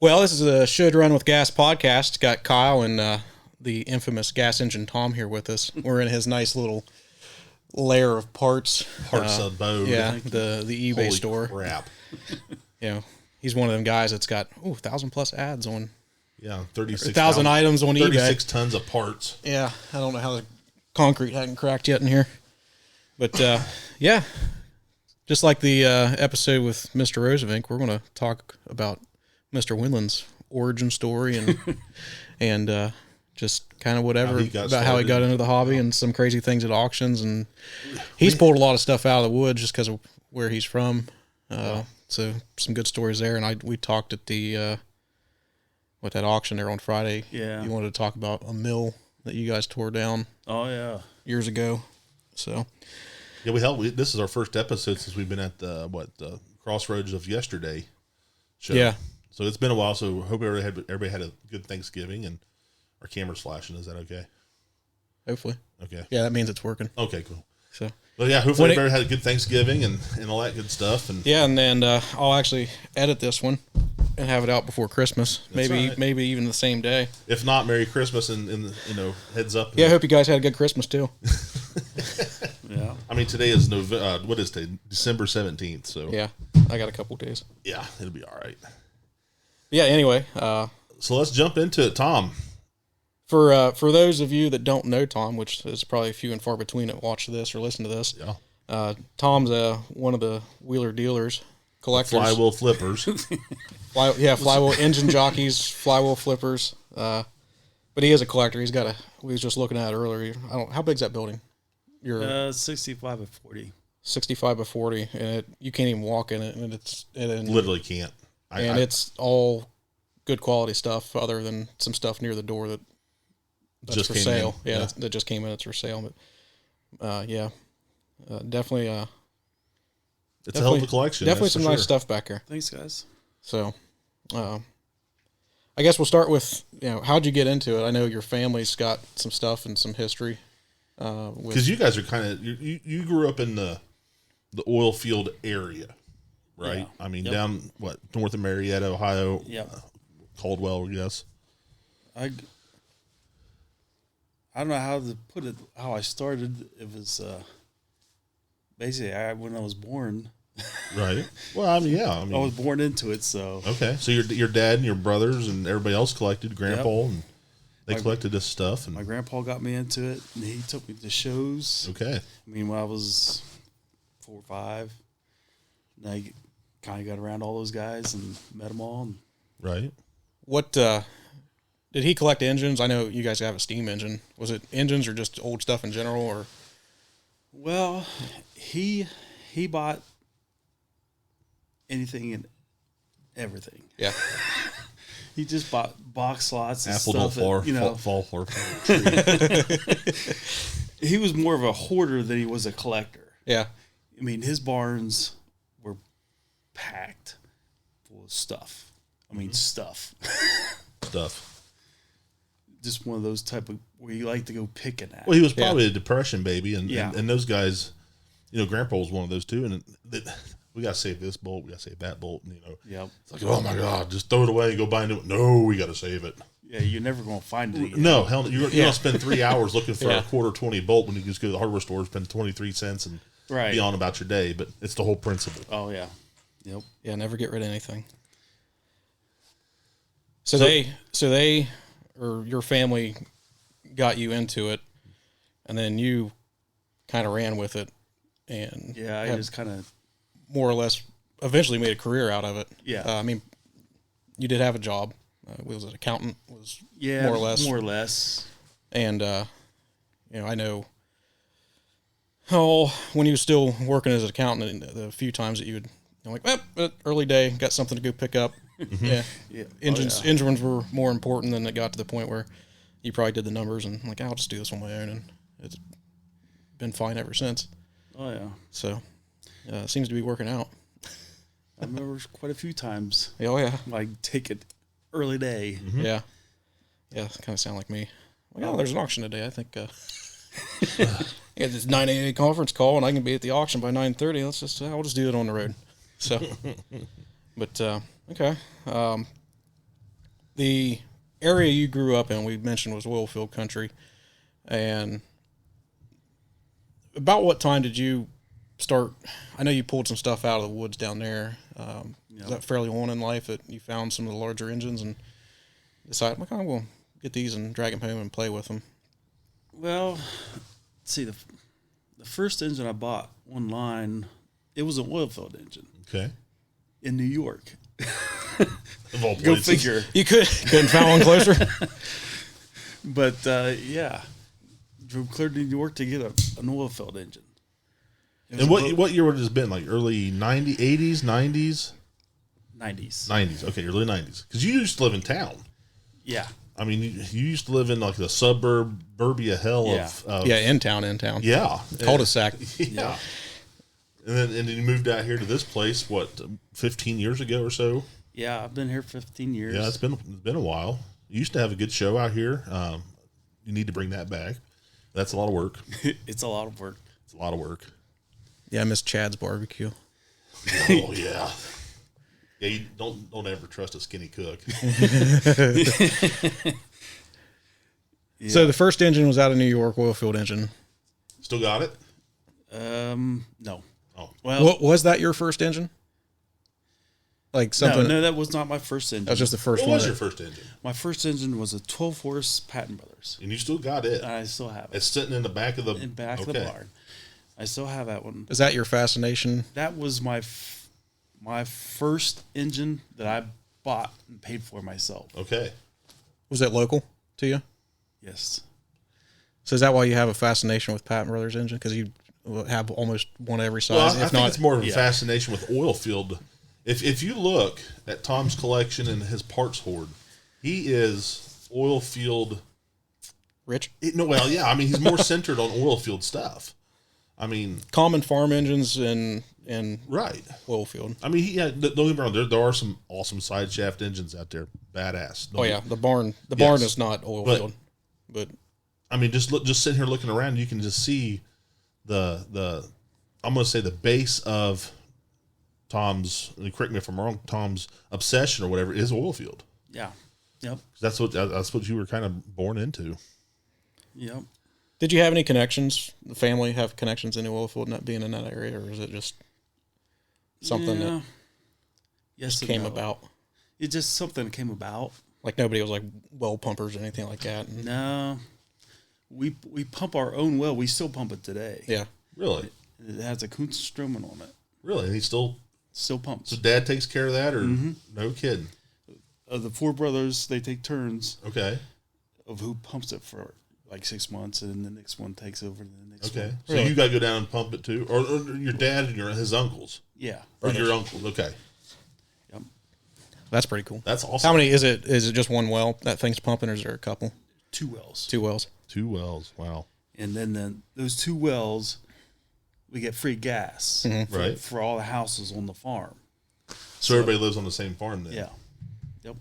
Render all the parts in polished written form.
Well, this is a Should Run with Gas podcast. It's got Kyle and the infamous Gas Engine Tom here with us. We're in his nice little lair of parts. Parts of boat. Yeah, the eBay Holy store. Crap. You know, he's one of them guys that's got 1,000+ ads on. Yeah, 36,000 items on 36 eBay. tons of parts. Yeah, I don't know how the concrete hadn't cracked yet in here, but yeah, just like the episode with Mr. Rosevink, we're going to talk about Mr. Winland's origin story and just kind of whatever about how he got into the hobby and some crazy things at auctions. And he's pulled a lot of stuff out of the woods just because of where he's from. So some good stories there. And we talked at the that auction there on Friday. Yeah, you wanted to talk about a mill that you guys tore down. Oh yeah, years ago. So yeah, this is our first episode since we've been at the Crossroads of Yesterday show. Yeah. So it's been a while. So hope everybody had a good Thanksgiving. And our camera's flashing. Is that okay? Hopefully. Okay. Yeah, that means it's working. Okay, cool. So. Well, yeah, hopefully everybody had a good Thanksgiving and all that good stuff. And yeah, and then I'll actually edit this one and have it out before Christmas. Maybe even the same day. If not, Merry Christmas and heads up. Yeah, I hope you guys had a good Christmas too. Yeah. I mean, today is what is today? December 17th. So yeah, I got a couple days. Yeah, it'll be all right. Yeah. Anyway, so let's jump into it, Tom. For those of you that don't know Tom, which is probably few and far between that watch this or listen to this, Tom's one of the wheeler dealers, collectors, flywheel flippers, flywheel engine jockeys, flywheel flippers. But he is a collector. We was just looking at it earlier. How big's that building? You're 65 by 40. 65 by 40, and you can't even walk in it, and literally can't. It's all good quality stuff, other than some stuff near the door that's just for sale. Yeah, that just came in. It's for sale, but definitely. It's a hell of a collection. Definitely some nice stuff back there. Thanks, guys. So, I guess we'll start with how'd you get into it? I know your family's got some stuff and some history. Because you guys are kind of you grew up in the oil field area, right? Yeah. I mean, down north of Marietta, Ohio. Yeah. Caldwell, yes. I don't know how to put it. How I started. It was basically when I was born. Right. Well, I mean, I was born into it. So okay. So your dad and your brothers and everybody else collected. Grandpa and they collected this stuff. And my grandpa got me into it, and he took me to shows. Okay. I mean, when I was 4 or 5, and I kind of got around all those guys and met them all. Right. What did he collect engines? I know you guys have a steam engine. Was it engines or just old stuff in general? Or well, he bought anything and everything. Yeah. He just bought box slots and Apple stuff. Fall for He was more of a hoarder than he was a collector. Yeah. I mean, his barns were packed full of stuff. I mean, stuff. Just one of those type of where you like to go picking at. Well, he was probably a depression baby, and those guys, Grandpa was one of those too, and we got to save this bolt, we got to save that bolt, and it's like, oh my God, just throw it away and go buy a new one. No, we got to save it. Yeah, you're never going to find it again. No, hell, you're going to spend 3 hours looking for a $1/20 bolt when you just go to the hardware store, spend 23 cents, and be on about your day. But it's the whole principle. Oh yeah, yep. Yeah, never get rid of anything. So they or your family got you into it, and then you kind of ran with it, and I just kind of more or less eventually made a career out of it. Yeah, I mean, you did have a job. Was an accountant. More or less. And I know. When you were still working as an accountant, the few times that you would early day, got something to go pick up. Yeah. Engines were more important, than it got to the point where you probably did the numbers and I'll just do this on my own, and it's been fine ever since. Oh yeah. So it seems to be working out. I remember quite a few times. Oh yeah. Take it early day. Mm-hmm. Yeah. Yeah, kind of sound like me. There's an auction today. I think it's 9 a.m. conference call, and I can be at the auction by 9:30. I'll just do it on the road. So, but okay. the area you grew up in, we mentioned, was oil field country. And about what time did you start? I know you pulled some stuff out of the woods down there. Is that fairly on in life that you found some of the larger engines and decided, I'm going to get these and drag them home and play with them? Well, let's see, the first engine I bought online, it was an oil filled engine. Okay. In New York. Of all Go places. figure. You couldn't find one closer? But, yeah, drove clear to New York to get an oil filled engine. And what year would it have been? Like early 90s, 80s, 90s? 90s. 90s. Okay, early 90s. Because you used to live in town. Yeah. I mean, you used to live in like the suburbia hell of yeah, in town. Yeah. Cul-de-sac. Yeah. And then you moved out here to this place, 15 years ago or so? Yeah, I've been here 15 years. Yeah, it's been a while. You used to have a good show out here. You need to bring that back. That's a lot of work. It's a lot of work. It's a lot of work. Yeah, I miss Chad's barbecue. Oh yeah. Yeah, you don't ever trust a skinny cook. Yeah. So the first engine was out of New York, oil field engine. Still got it? No. Oh. Well, Was that your first engine? Like something? no, that was not my first engine. That was just the first What one. was your first engine? My first engine was a 12-horse Patton Brothers. And you still got it. I still have it. It's sitting in the back of the Of the barn. I still have that one. Is that your fascination? That was my first engine that I bought and paid for myself. Okay. Was it local to you? Yes. So is that why you have a fascination with Patton Brothers engine? Because you have almost one every size, Well, I if think not. it's more of a fascination with oil field. If you look at Tom's collection and his parts hoard, he is oil field Rich? I mean, he's more centered on oil field stuff. I mean, Common farm engines and right. oil field. I mean, don't get me wrong. There are some awesome side shaft engines out there, badass. The barn is not oil field, but I mean, just sitting here looking around, you can just see the I'm going to say the base of Tom's. Correct me if I'm wrong. Tom's obsession or whatever is oil field. Yeah. Yep. That's what you were kind of born into. Yep. did you have any connections? The family have connections in the oil field, not being in that area, or is it just something that just came about? It just something that came about. Like nobody was like well pumpers or anything like that. No, we pump our own well. We still pump it today. Yeah, Really, It has a Kunstströmen on it. really, and he still pumps. so Dad takes care of that, or no kidding? The four brothers, they take turns Okay, of who pumps it for like 6 months, and then the next one takes over the next okay. one. So you got to go down and pump it too, or your dad and his uncles, Yeah. or your uncles. Okay, Yep. that's pretty cool. that's awesome. How many is it? Is it just one well that thing's pumping, or is there a couple? 2 wells. 2 wells. 2 wells. Wow. And then those 2 wells, we get free gas Right. for all the houses on the farm. So everybody lives on the same farm then. Yeah. Yep.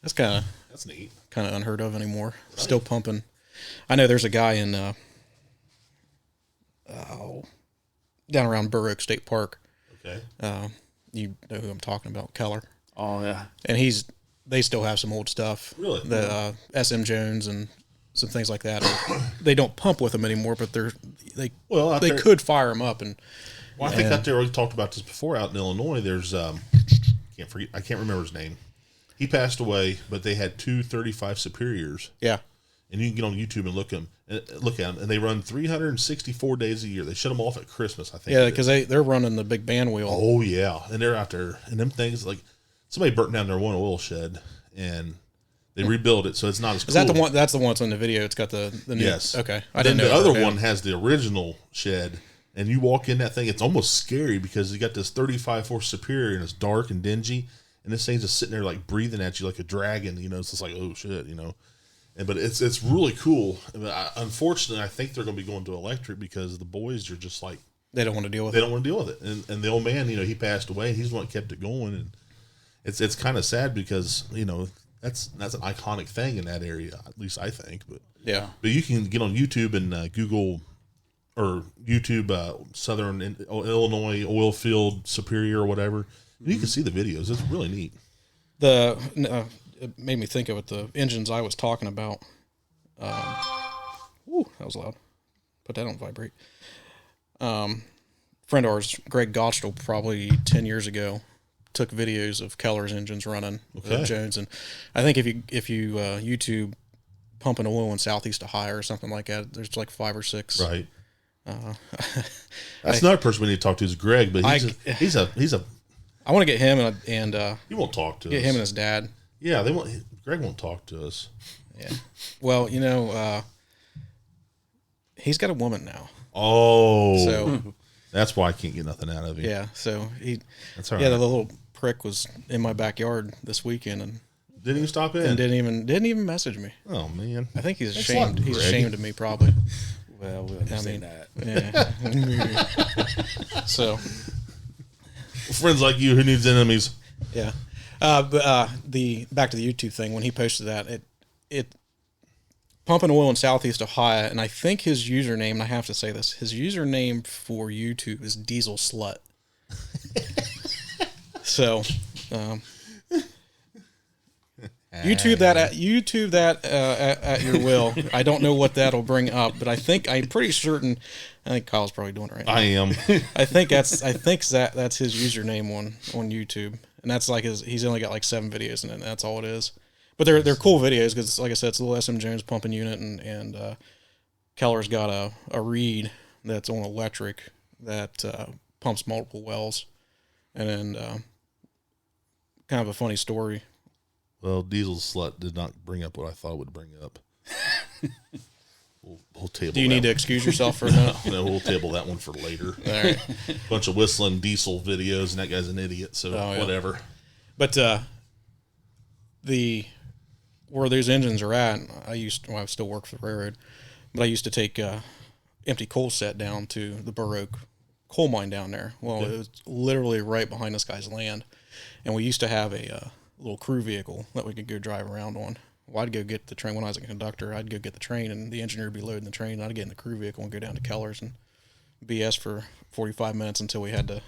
That's kind That's neat. of unheard of anymore. Still pumping. I know there's a guy in down around Burr Oak State Park. Okay. You know who I'm talking about, Keller. Oh, yeah. And they still have some old stuff. Really? The SM Jones and some things like that. They don't pump with them anymore, but they Out there- could fire them up. And Well, I think out there we talked about this before. Out in Illinois, there's I can't remember his name. He passed away, but they had 2 35 Superiors, yeah, and you can get on YouTube and look at them, and they run 364 days a year. They shut them off at Christmas, I think. yeah, because they're running the big band wheel. Oh yeah, and they're out there, and them things like somebody burnt down their one oil shed, and they rebuilt it, so it's not as cool. Is that the one? That's the one that's in the video. It's got the new. Yes. Okay. I didn't know. The other one has the original shed, and you walk in that thing, it's almost scary because you got this 35 horse Superior, and it's dark and dingy, and this thing's just sitting there like breathing at you like a dragon. It's just like, oh shit, but it's really cool. Unfortunately, I think they're going to be going to electric because the boys are just like they don't want to deal with. They don't want to deal with it, and the old man, he passed away, and he's the one that kept it going, and it's kind of sad because that's an iconic thing in that area, at least I think. But Yeah. but you can get on YouTube and Google or YouTube Southern Illinois oil field Superior or whatever, and you can see the videos. It's really neat. It made me think of it. The engines I was talking about. Ooh, that was loud. Put that on vibrate. Friend of ours, Greg Gottschall, probably 10 years ago, took videos of Keller's engines running with Jones, and I think if you YouTube pumping oil in Southeast Ohio or something like that, there's like 5 or 6. Right. That's another person we need to talk to is Greg, but he's a. I want to get him and he won't talk to us. Get him and his dad. Yeah, Greg won't talk to us. Yeah. Well, he's got a woman now. Oh, so that's why I can't get nothing out of him. Yeah. So That's all right. The little prick was in my backyard this weekend and didn't even stop in. And didn't even message me. Oh man. I think he's ashamed. He's ashamed of me probably. Well, we understand that. Yeah. So friends like you, who needs enemies? Yeah. But back to the YouTube thing, when he posted that, it pumping oil in Southeast Ohio, and I think his username, and I have to say this, his username for YouTube is Diesel Slut. So, YouTube that at your will. I don't know what that'll bring up, but I'm pretty certain. I think Kyle's probably doing it right now. I am. I think that's his username on YouTube, and that's like he's only got like 7 videos in it, and that's all it is. But they're cool videos because, like I said, it's a little SM Jones pumping unit, and Keller's got a Reed that's on electric that pumps multiple wells, and then kind of a funny story. Well, Diesel Slut did not bring up what I thought it would bring up. We'll table. Do you need to excuse yourself for a minute? No, we'll table that one for later. All right. Bunch of whistling diesel videos, and that guy's an idiot. So whatever. But where those engines are at, I still work for the railroad, but I used to take empty coal set down to the Burr Oak coal mine down there. Well, it was literally right behind this guy's land, and we used to have a little crew vehicle that we could go drive around on. Well, I'd go get the train when I was a conductor. I'd go get the train, and the engineer would be loading the train. And I'd get in the crew vehicle and go down to Keller's and BS for 45 minutes until we had to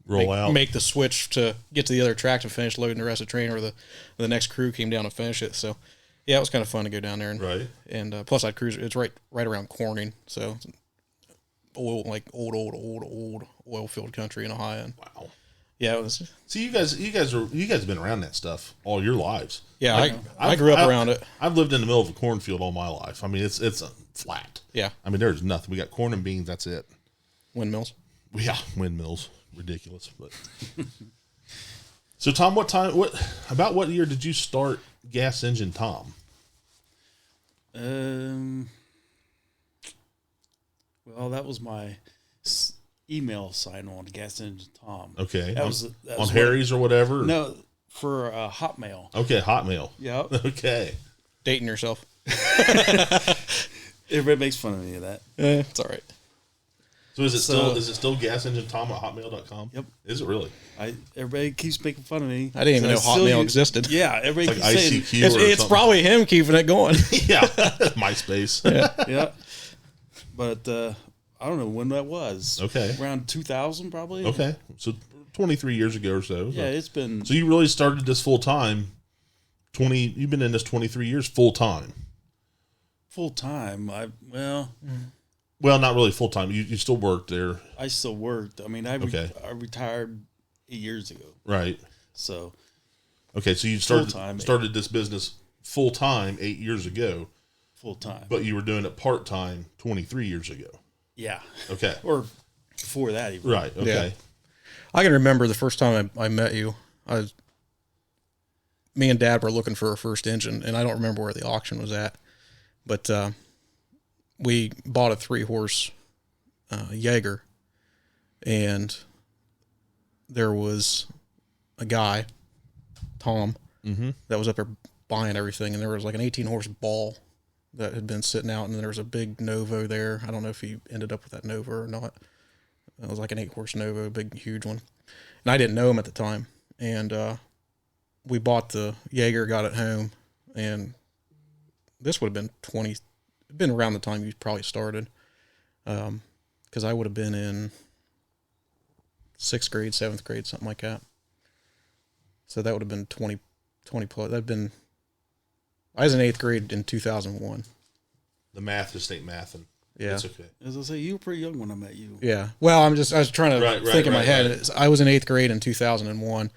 make the switch to get to the other track to finish loading the rest of the train, or the next crew came down to finish it. So, yeah, it was kind of fun to go down there. And plus, I'd cruise. It's right around Corning, so old oil field country in Ohio. And, wow. Yeah, it was. See, you guys have been around that stuff all your lives. Yeah, I grew up around it. I've lived in the middle of a cornfield all my life. I mean, it's a flat. Yeah. I mean, there's nothing. We got corn and beans. That's it. Windmills. Yeah, windmills. Ridiculous, but. So, Tom, about what year did you start Gas Engine Tom? Well, that was my email sign on Gas Engine Tom. Okay. That was on Harry's or whatever? No, for Hotmail. Okay, Hotmail. Yep. Okay. Dating yourself. Everybody makes fun of me of that. It's all right. So is it still GasEngineTom at hotmail.com? Yep. Is it really? Everybody keeps making fun of me. I didn't even know Hotmail existed. Yeah, everybody it's like keeps ICQ saying it's probably him keeping it going. Yeah, MySpace. Yeah. But I don't know when that was. Okay. Around 2000 probably. Okay. So 23 years ago or so. Yeah, it's been. So you really started this full time. You've been in this 23 years full time. Full time. Well, not really full time. You still worked there. I still worked. I mean, I retired 8 years ago. Right. So. Okay, so you started this business full time 8 years ago. Full time. But you were doing it part time 23 years ago. Yeah. Okay. Or before that even. Right. Okay. Yeah. I can remember the first time I met you. Me and Dad were looking for our first engine, and I don't remember where the auction was at, but we bought a 3-horse Jaeger, and there was a guy, Tom, that was up there buying everything, and there was like an 18-horse ball that had been sitting out, and then there was a big Novo there. I don't know if he ended up with that Novo or not. It was like an 8-horse Novo, a big, huge one. And I didn't know him at the time. And we bought the Jaeger, got it home, and this would have been around the time you probably started. Because I would have been in 6th grade, 7th grade, something like that. So that would have been 20 plus. I was in 8th grade in 2001. The math just ain't mathing. Yeah. It's okay. As I say, you were pretty young when I met you. Yeah. Well, I was trying to think in my head. Right. I was in 8th grade in 2001.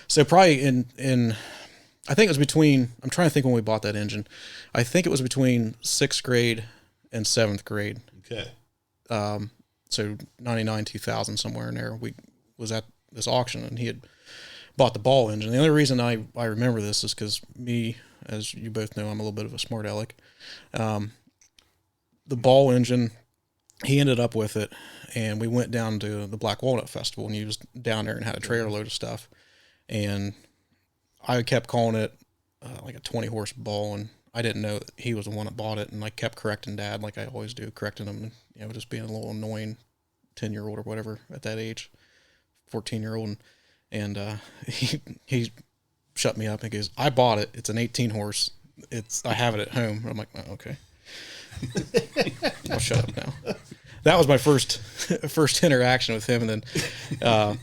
So probably I think it was between, I'm trying to think when we bought that engine. I think it was between 6th grade and 7th grade. Okay. So 99, 2000, somewhere in there. We was at this auction, and he had bought the ball engine. The only reason I remember this is because me, as you both know, I'm a little bit of a smart aleck. The ball engine, he ended up with it, and we went down to the Black Walnut Festival, and he was down there and had a trailer load of stuff. And I kept calling it like a 20-horse ball, and I didn't know that he was the one that bought it, and I kept correcting Dad like I always do, correcting him, and, just being a little annoying 10-year-old or whatever at that age, 14-year-old, and he shut me up and goes, "I bought it. It's an 18-horse. I have it at home." I'm like, "Oh, okay." I'll shut up now. That was my first interaction with him, and then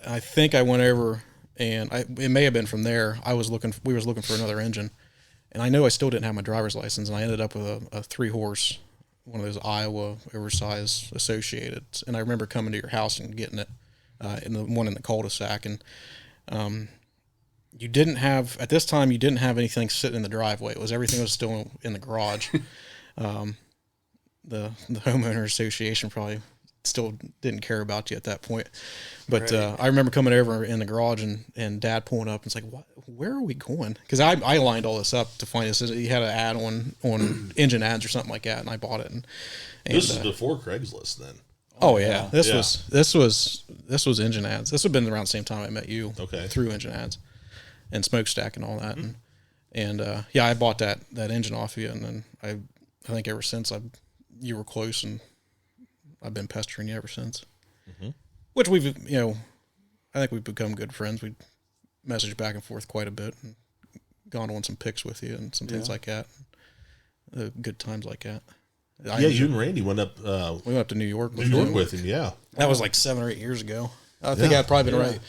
I think I went over, and it may have been from there. We was looking for another engine, and I know I still didn't have my driver's license, and I ended up with a 3-horse, one of those Iowa oversized Associated, and I remember coming to your house and getting it in the one in the cul-de-sac, and you didn't have anything sitting in the driveway. Everything was still in the garage. The homeowner association probably still didn't care about you at that point, but right. I remember coming over in the garage and Dad pulling up and it's like, "What? Where are we going?" Because I lined all this up to find this. He had an ad on Engine Ads or something like that, and I bought it. And this is before Craigslist, then. Oh yeah, this was Engine Ads. This would have been around the same time I met you. Okay. Through Engine Ads and Smokestack and all that, and I bought that engine off of you, and then I think ever since you were close, and I've been pestering you ever since. Mm-hmm. Which we've, I think we've become good friends. We messaged back and forth quite a bit, and gone on some pics with you and some things like that. Good times like that. You and Randy went up. We went up to New York. With him, yeah. That was like 7 or 8 years ago. I think I'd probably been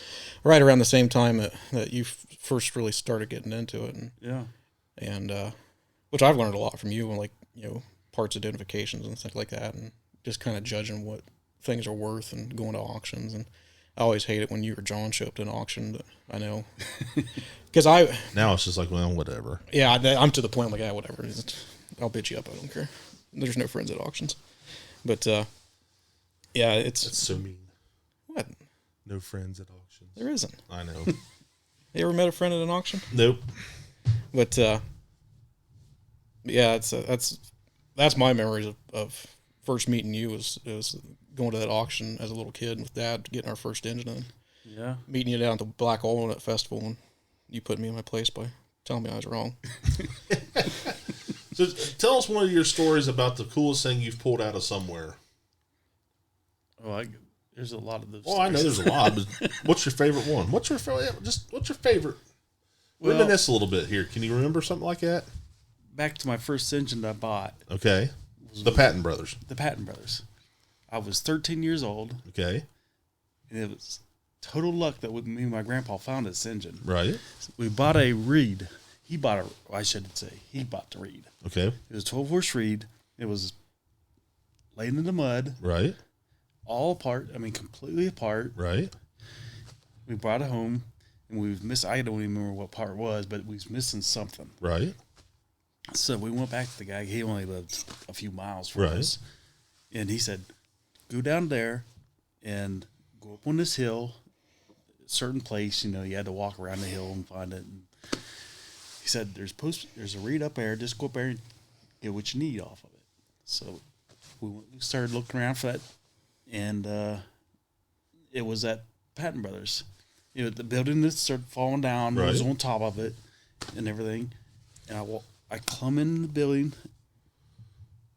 right around the same time that you first really started getting into it, and which I've learned a lot from you, and parts identifications and things like that, and just kind of judging what things are worth and going to auctions. And I always hate it when you or John show up to an auction. But I know because now it's just like, well, whatever. Yeah, I'm to the point like, whatever. I'll bitch you up. I don't care. There's no friends at auctions, but it's so mean. What? No friends at auctions. There isn't. I know. You ever met a friend at an auction? Nope. But that's my memories of first meeting you was going to that auction as a little kid with Dad, getting our first engine in. Yeah. Meeting you down at the Black Walnut Festival, and you put me in my place by telling me I was wrong. So tell us one of your stories about the coolest thing you've pulled out of somewhere. Oh, there's a lot of those. Oh, I know there's a lot, but what's your favorite one? What's your favorite? Well, reminisce a little bit here. Can you remember something like that? Back to my first engine that I bought. Okay. The Patton Brothers. The Patton Brothers. I was 13 years old. Okay. And it was total luck that me and my grandpa found this engine. Right. We bought a Reed. He bought the Reed. Okay. It was a 12-horse Reed. It was laying in the mud. Right. All apart. I mean, completely apart. Right. We brought it home, and I don't even remember what part it was, but we was missing something. Right. So we went back to the guy. He only lived a few miles from us. And he said, "Go down there and go up on this hill, a certain place. You had to walk around the hill and find it." And he said, "There's a Reed up there. Just go up there and get what you need off of it." So we started looking around for that, and it was at Patton Brothers. The building that started falling down was on top of it and everything. And I come in the building.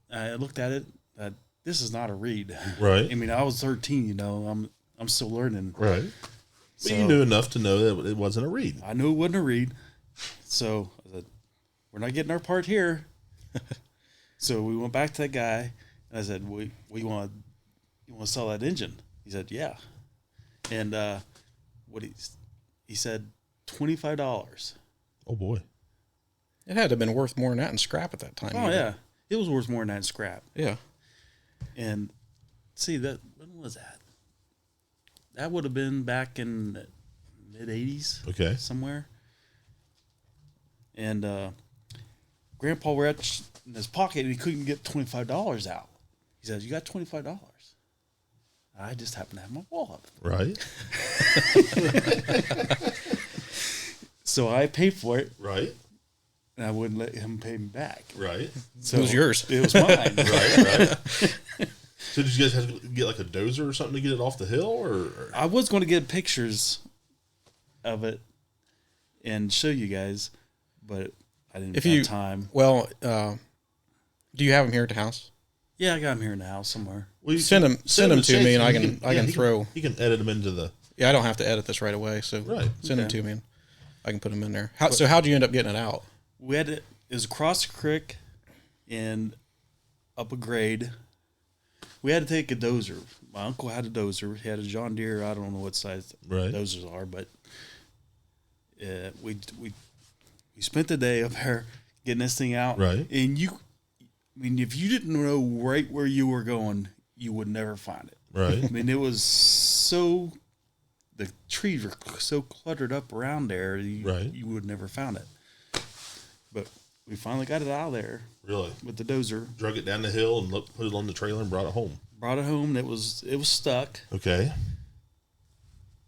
I looked at it. This is not a Reed. Right. I mean, I was 13. I'm still learning. Right. But you knew enough to know that it wasn't a Reed. I knew it wasn't a Reed. So I said, "We're not getting our part here." So we went back to that guy, and I said, "You want to sell that engine?" He said, "Yeah." And he said $25. Oh boy. It had to have been worth more than that in scrap at that time. Oh yeah, it was worth more than that in scrap. Yeah. And see that when was that? That would have been back in the mid '80s. Okay. Somewhere. And Grandpa reached in his pocket and he couldn't get $25 out. He says, "You got $25?" I just happened to have my wallet. Right. So I paid for it. Right. And I wouldn't let him pay me back. Right. So it was yours. It was mine. Right. So did you guys have to get like a dozer or something to get it off the hill, or? I was going to get pictures of it and show you guys, but I didn't have time. Well, do you have them here at the house? Yeah, I got them here in the house somewhere. Well, send them to me, and I can throw. You can edit them into the. Yeah, I don't have to edit this right away, so send them to me, and I can put them in there. So how'd you end up getting it out? We had it was across the creek and up a grade. We had to take a dozer. My uncle had a dozer. He had a John Deere. I don't know what size dozers are, but we spent the day up there getting this thing out. Right. And if you didn't know right where you were going, you would never find it. Right. I mean, it was the trees were so cluttered up around there, you would never found it. But we finally got it out of there. Really? With the dozer. Drug it down the hill and put it on the trailer and brought it home. Brought it home and it was stuck. Okay.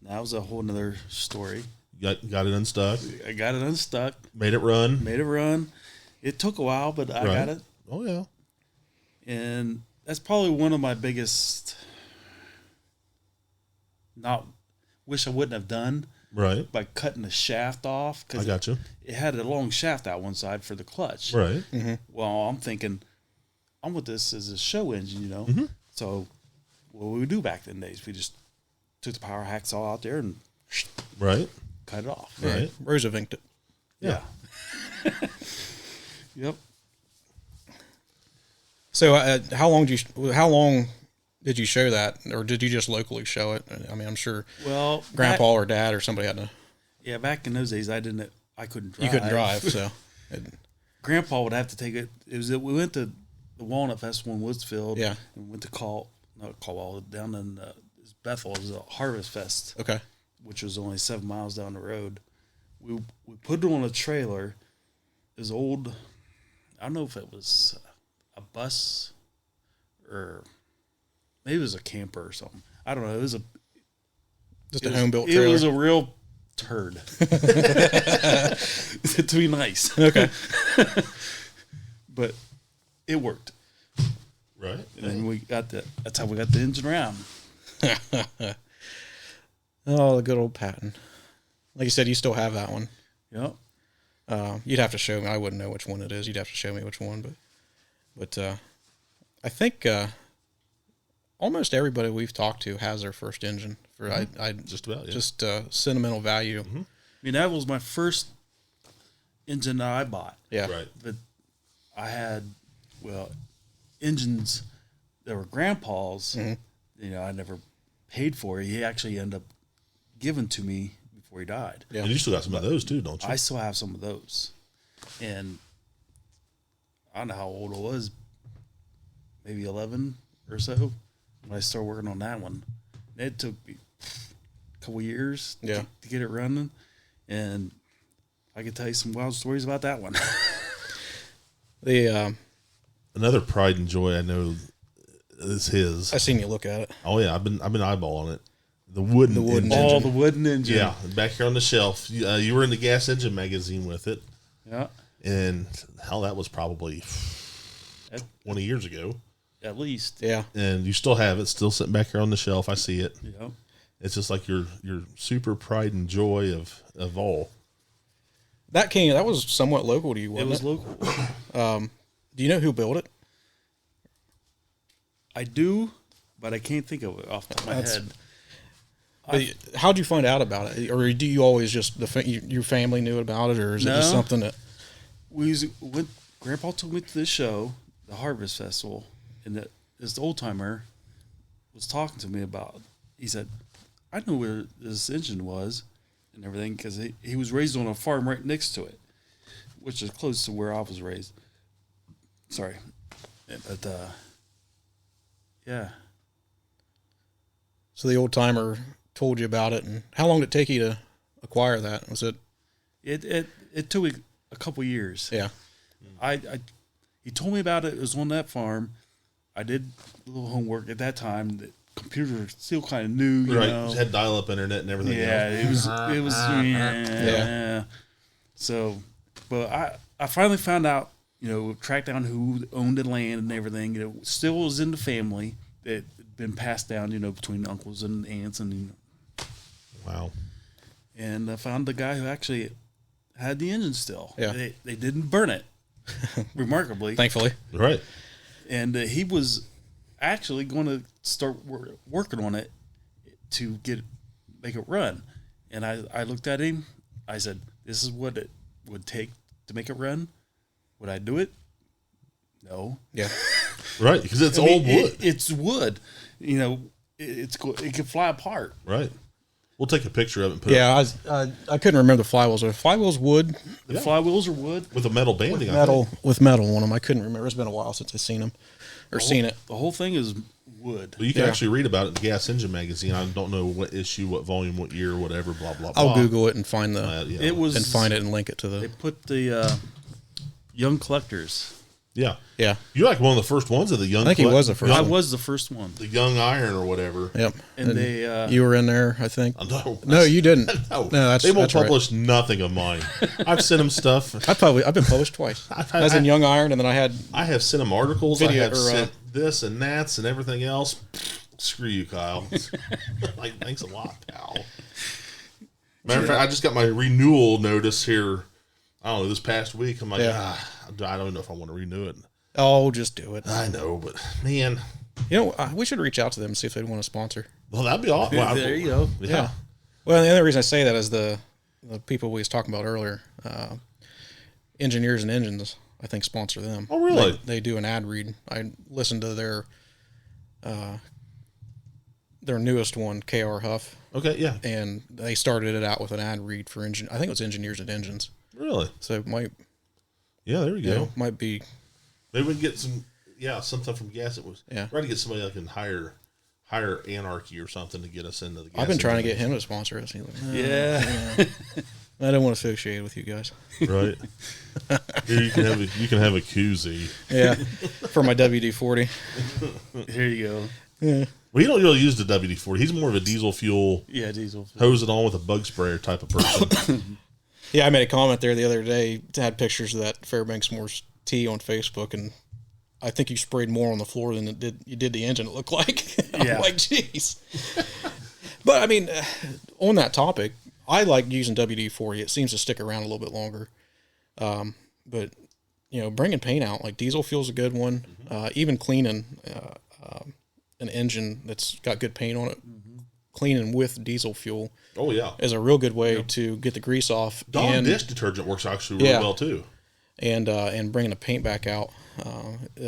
That was a whole nother story. Got it unstuck. I got it unstuck. Made it run. It took a while, but I got it. Oh yeah. And that's probably one of my biggest wish I wouldn't have done. Right. By cutting the shaft off. I got you. It had a long shaft out one side for the clutch. Right. Mm-hmm. Well, I'm thinking, I want this as a show engine, you know. Mm-hmm. So what we would do back then days, we just took the power hacksaw out there and cut it off. Right. Rosevinked it. Yeah. Yep. So how long did you show that, or did you just locally show it? I mean, I'm sure. Well, Grandpa or Dad or somebody had to. Yeah, back in those days, I couldn't drive. You couldn't drive, so. Grandpa would have to take it. We went to the Walnut Festival in Woodsfield. Yeah. And went to Caldwell, down in Bethel. It was a Harvest Fest. Okay. Which was only 7 miles down the road. We put it on a trailer. It was old. I don't know if it was a bus or maybe it was a camper or something. I don't know. It was a home built trailer. It was a real turd. To be nice. Okay. But it worked. Right. And that's how we got the engine around. Oh, the good old Patton. Like you said, you still have that one. Yep. You'd have to show me. I wouldn't know which one it is. You'd have to show me which one, but I think almost everybody we've talked to has their first engine. For I just about just sentimental value. Mm-hmm. I mean, that was my first engine that I bought. Yeah. Right. But I had engines that were Grandpa's. Mm-hmm. You know, I never paid for. He actually ended up giving to me before he died. Yeah. And you still got some of those too, don't you? I still have some of those. And I don't know how old I was, maybe 11 or so, when I started working on that one. It took me a couple years to get it running. And I could tell you some wild stories about that one. Another pride and joy I know is his. I seen you look at it. Oh yeah, I've been eyeballing it. The wooden engine. Oh, the wooden engine. Yeah, back here on the shelf. You were in the Gas Engine magazine with it. Yeah. And hell, that was probably 20 years ago. At least. Yeah. And you still have it, still sitting back here on the shelf. I see it. Yeah. It's just like your super pride and joy of all. That was somewhat local to you, wasn't it? It was local. Do you know who built it? I do, but I can't think of it off the top of my head. How'd you find out about it? Or do you always just, your family knew about it, or is it just something that... Grandpa took me to this show, the Harvest Festival, and this old timer was talking to me about it. He said, I know where this engine was and everything, because he was raised on a farm right next to it. which is close to where I was raised. Sorry, but yeah. So the old timer told you about it, and how long did it take you to acquire that? Was it? It took me a couple years. Yeah. He told me about it. It was on that farm. I did a little homework at that time. The computer was still kind of new, you know. It had dial-up internet and everything. Yeah, it was. Yeah. So, but I finally found out. Tracked down who owned the land and everything. Still was in the family. It had been passed down, between uncles and aunts and. Wow. And I found the guy who actually had the engine still. Yeah. They didn't burn it, remarkably. Thankfully. Right. And he was actually going to start working on it to make it run. And I looked at him. I said, "This is what it would take to make it run. Would I do it? No." Yeah. Right, because it's old wood. It's wood. It can fly apart. Right. We'll take a picture of it and put it. I couldn't remember the flywheels. Are flywheels wood? The flywheels are wood. With a metal banding, with metal on them. I couldn't remember. It's been a while since I've seen them or seen it. The whole thing is wood. Well, you can actually read about it in the Gas Engine magazine. I don't know what issue, what volume, what year, whatever, blah, blah, blah. I'll Google it and find find it and link it to the... They put the Young Collectors. Yeah. Yeah. You're like one of the first ones of the young. I think he was the first. I was the first one. The Young Iron or whatever. Yep. And you were in there, I think. No, you didn't. No, they won't publish nothing of mine. I've sent them stuff. I've been published twice. I was in Young Iron, and then I have sent them articles. I have sent this and that and everything else. Screw you, Kyle. Like, thanks a lot, pal. Matter of fact, I just got my renewal notice here. I don't know, this past week. I'm like, I don't know if I want to renew it. Oh, just do it. I know, but man, we should reach out to them and see if they'd want to sponsor. Well, that'd be awesome. Well, there you go. Yeah. Well, the other reason I say that is the people we was talking about earlier, Engineers and Engines, I think sponsor them. Oh, really? They do an ad read. I listened to their newest one, KR Huff. Okay, yeah. And they started it out with an ad read for I think it was Engineers and Engines. Really? So it might. Yeah, there we go. Might be. Maybe we can get something from Gas. It was. Yeah. Try to get somebody that can hire Anarchy or something to get us into the Gas. I've been trying to get him to sponsor us. He's like, yeah. I don't want to associate with you guys. Right. Here you can have a koozie. Yeah. For my WD-40. Here you go. Yeah. Well, he don't really use the WD-40. He's more of a diesel fuel. Yeah, diesel fuel. Hose it on with a bug sprayer type of person. Yeah, I made a comment there the other day. Had pictures of that Fairbanks Moore's tea on Facebook, and I think you sprayed more on the floor than you did the engine. It looked like. Yeah. I'm like, jeez. But I mean, on that topic, I like using WD-40. It seems to stick around a little bit longer. But bringing paint out, like diesel fuel's a good one. Even cleaning an engine that's got good paint on it. Cleaning with diesel fuel. Oh yeah, is a real good way to get the grease off. Dawn dish detergent works actually really well too. And bringing the paint back out.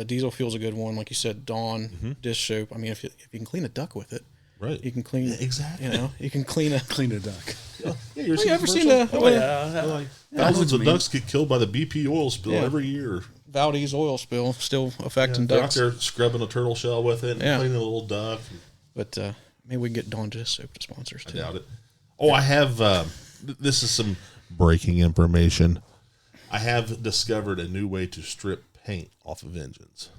Diesel fuel's a good one, like you said. Dawn dish soap. I mean, if you can clean a duck with it, right? You can clean exactly. You can clean a duck. Yeah, you ever seen the? Thousands of ducks get killed by the BP oil spill every year. Valdez oil spill still affecting ducks. They're out there scrubbing a turtle shell with it, and cleaning a little duck. But maybe we can get Dawn dish soap to sponsor us too. I doubt it. Oh, I have. This is some breaking information. I have discovered a new way to strip paint off of engines.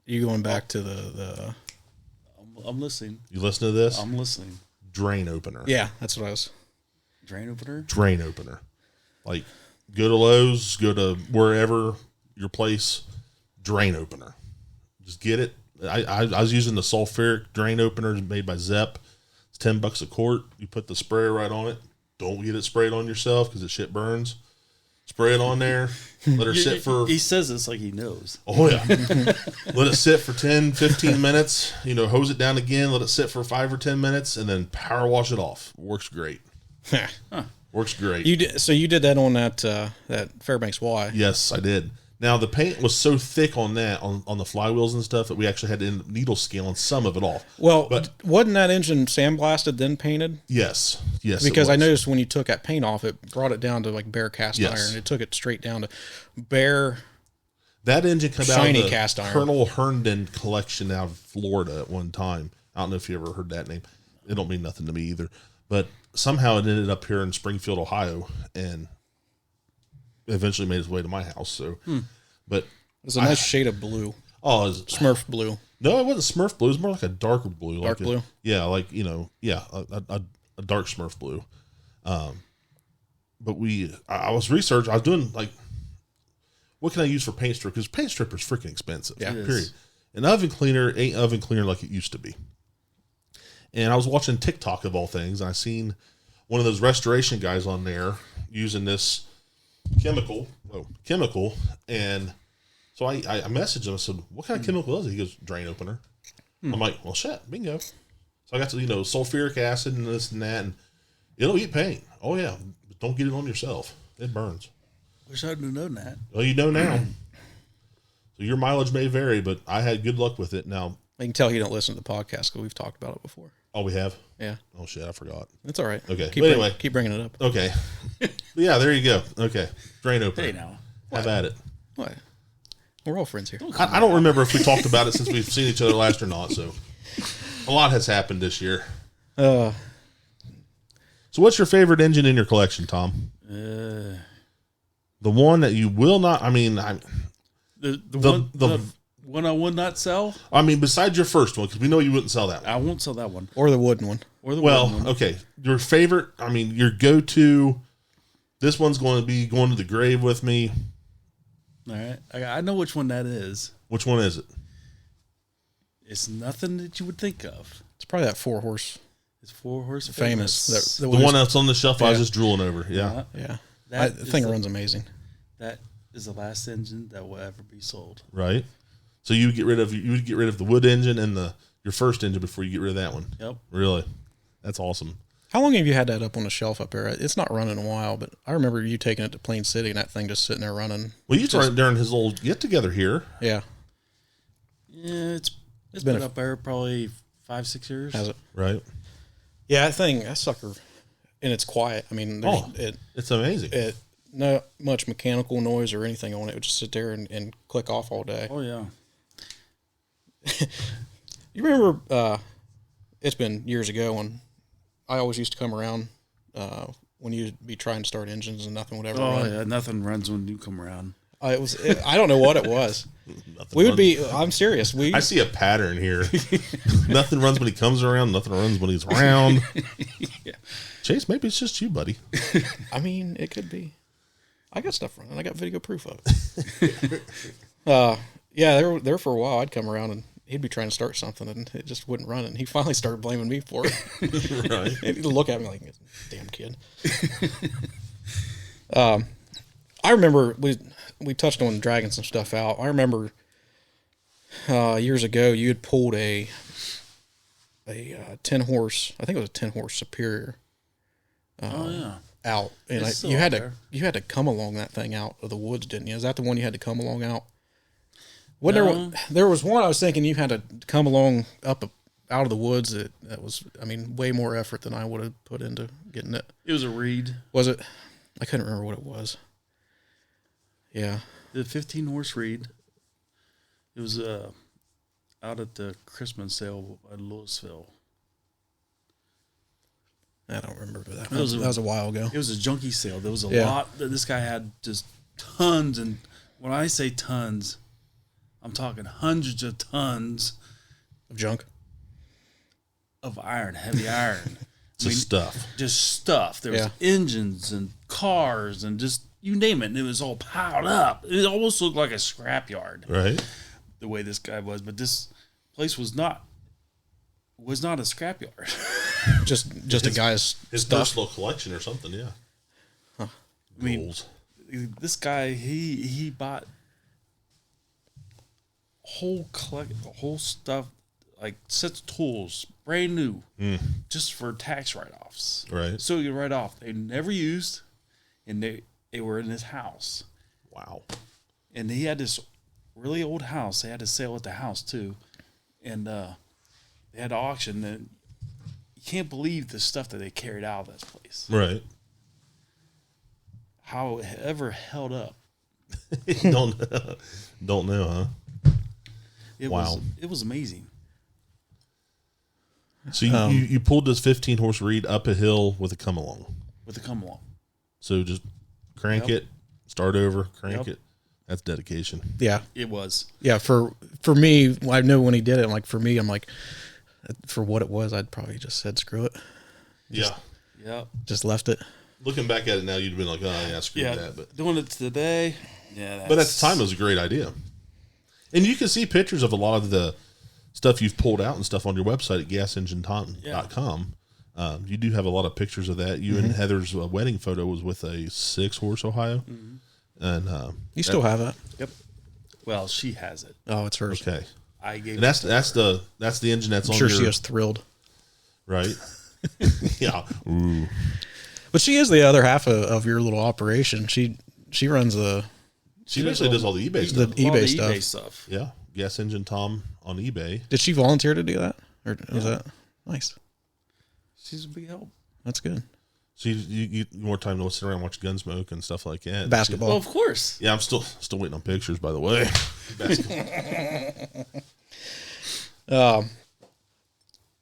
You going back to the? I'm listening. You listen to this? I'm listening. Drain opener. Yeah, that's what I was. Drain opener. Drain opener. Like, go to Lowe's, go to wherever your place. Drain opener. Just get it. I was using the sulfuric drain opener made by Zepp. It's $10 a quart. You put the sprayer right on it. Don't get it sprayed on yourself because the shit burns. Spray it on there. Let her sit for... He says this like he knows. Oh, yeah. Let it sit for 10, 15 minutes. Hose it down again. Let it sit for 5 or 10 minutes. And then power wash it off. Works great. Works great. You did that on that Fairbanks Y. Yes, I did. Now the paint was so thick on that on the flywheels and stuff that we actually had to end up needle scaling some of it off. Well, but wasn't that engine sandblasted then painted? Yes, because I noticed when you took that paint off, it brought it down to like bare cast iron. It took it straight down to bare. That engine came out of the cast iron. Colonel Herndon collection out of Florida at one time. I don't know if you ever heard that name. It don't mean nothing to me either. But somehow it ended up here in Springfield, Ohio, and eventually made its way to my house. So, but it was a nice shade of blue. Oh, it was Smurf blue. No, it wasn't Smurf blue. It was more like a darker blue. Dark blue. Yeah, like a dark Smurf blue. But I was researching. I was doing like, what can I use for paint strip? Because paint stripper is freaking expensive. Yeah, period. An oven cleaner ain't oven cleaner like it used to be. And I was watching TikTok of all things, and I seen one of those restoration guys on there using this chemical, and so I messaged him. I said, "What kind of chemical is it?" He goes, "Drain opener." I'm like, "Well, shit, bingo." So I got to sulfuric acid and this and that, and it'll eat paint. Oh yeah, but don't get it on yourself; it burns. Wish I'd have known that. Well, you know now. So your mileage may vary, but I had good luck with it. Now I can tell you don't listen to the podcast because we've talked about it before. Oh, we have? Yeah. Oh shit, I forgot. It's all right. Okay. Keep bringing it up. Okay. Yeah, there you go. Okay. Drain opener. Hey now. Have at it. What? We're all friends here. I don't remember if we talked about it since we've seen each other last or not. So a lot has happened this year. So what's your favorite engine in your collection, Tom? The one that you will not. I mean, the one I would not sell. I mean, besides your first one, because we know you wouldn't sell that one. I won't sell that one. Or the wooden one. Wooden one. Okay. Your favorite. I mean, your go-to. This one's going to be going to the grave with me. All right. I know which one that is. Which one is it? It's nothing that you would think of. It's probably that 4-horse. It's 4-horse famous. The one that's on the shelf I was just drooling over. Yeah. Yeah. The thing runs amazing. That is the last engine that will ever be sold. Right. So you would get rid of the wood engine and your first engine before you get rid of that one. Yep. Really? That's awesome. How long have you had that up on the shelf up there? It's not running a while, but I remember you taking it to Plain City and that thing just sitting there running. Well, you started during his little get together here. Yeah. Yeah, it's been up there probably 5-6 years. Has it? Right. Yeah, that sucker, and it's quiet. I mean, it's amazing. Not much mechanical noise or anything on it. It would just sit there and click off all day. Oh yeah. You remember? It's been years ago when I always used to come around when you'd be trying to start engines and nothing would ever run. Yeah, nothing runs when you come around. I don't know what it was. I'm serious. I see a pattern here. Nothing runs when he comes around. Nothing runs when he's around. Yeah. Chase, maybe it's just you, buddy. I mean, it could be. I got stuff running. I got video proof of it. Yeah, there for a while. I'd come around and he'd be trying to start something and it just wouldn't run. And he finally started blaming me for it. Right. He'd look at me like, damn kid. I remember we touched on dragging some stuff out. I remember years ago you had pulled a 10-horse. I think it was a 10-horse Superior. Out, and you had to come along that thing out of the woods, didn't you? Is that the one you had to come along out? There was one I was thinking you had to come along up out of the woods. That was, I mean, way more effort than I would have put into getting it. It was a reed. Was it? I couldn't remember what it was. Yeah, the 15-horse reed. It was out at the Christmas sale at Louisville. I don't remember that. That was a while ago. It was a junkie sale. There was a lot. This guy had just tons. And when I say tons, I'm talking hundreds of tons. Of junk? Of iron, heavy iron. Stuff. Just stuff. There was engines and cars and just, you name it. And it was all piled up. It almost looked like a scrapyard. Right. The way this guy was. But this place was not a scrapyard. just a guy's his stuff. personal collection or something, yeah. Huh. I mean, this guy he bought whole stuff, like sets of tools, brand new, just for tax write-offs. Right. So you write off. They never used, and they were in his house. Wow. And he had this really old house. They had to sell at the house too, and they had an auction. And you can't believe the stuff that they carried out of this place. Right. How it ever held up. don't know, huh? It was amazing. So you pulled this 15-horse Reed up a hill with a come along. With a come along. So just crank it, start over, crank it. That's dedication. Yeah, it was. Yeah, for me, I know when he did it. Like for me, I'm like, for what it was, I'd probably just said screw it. Just left it. Looking back at it now, you'd been like, oh yeah, screw that. But doing it today, but at the time, it was a great idea. And you can see pictures of a lot of the stuff you've pulled out and stuff on your website at GASENGINETOM.com. You do have a lot of pictures of that. You and Heather's wedding photo was with a 6-horse Ohio. And you still have it. Yep. Well, she has it. Oh, it's hers. Okay. I gave. And that's the engine that's I'm on. Sure, your, she was thrilled. Right. Yeah. Ooh. But she is the other half of your little operation. She runs the. She basically does all the eBay stuff. The eBay stuff. Yeah. Gas Engine Tom on eBay. Did she volunteer to do that, or was that nice? She's a big help. That's good. So you more time to sit around and watch Gunsmoke and stuff like that. Basketball. Well, of course. Yeah, I'm still waiting on pictures, by the way.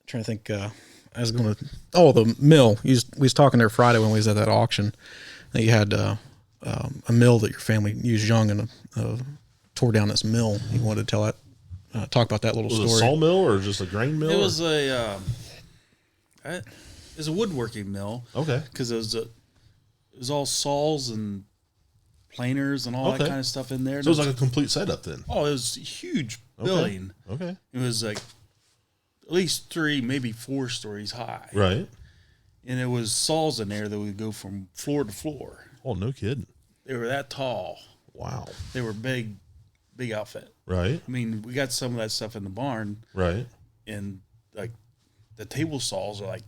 Trying to think. I was going to. Oh, the mill. We was talking there Friday when we was at that auction. That you had a mill that your family used young and tore down this mill. You wanted to tell that. Talk about that little story. Was it a sawmill or just a grain mill? It was it was a woodworking mill. Okay. Because it was all saws and planers and all that kind of stuff in there. So it was like a complete setup then. Oh, it was a huge building. Okay. It was like at least 3, maybe 4 stories high. Right. And there was saws in there that would go from floor to floor. Oh, no kidding. They were that tall. Wow. They were big outfit. Right. I mean, we got some of that stuff in the barn. Right. And like the table saws are like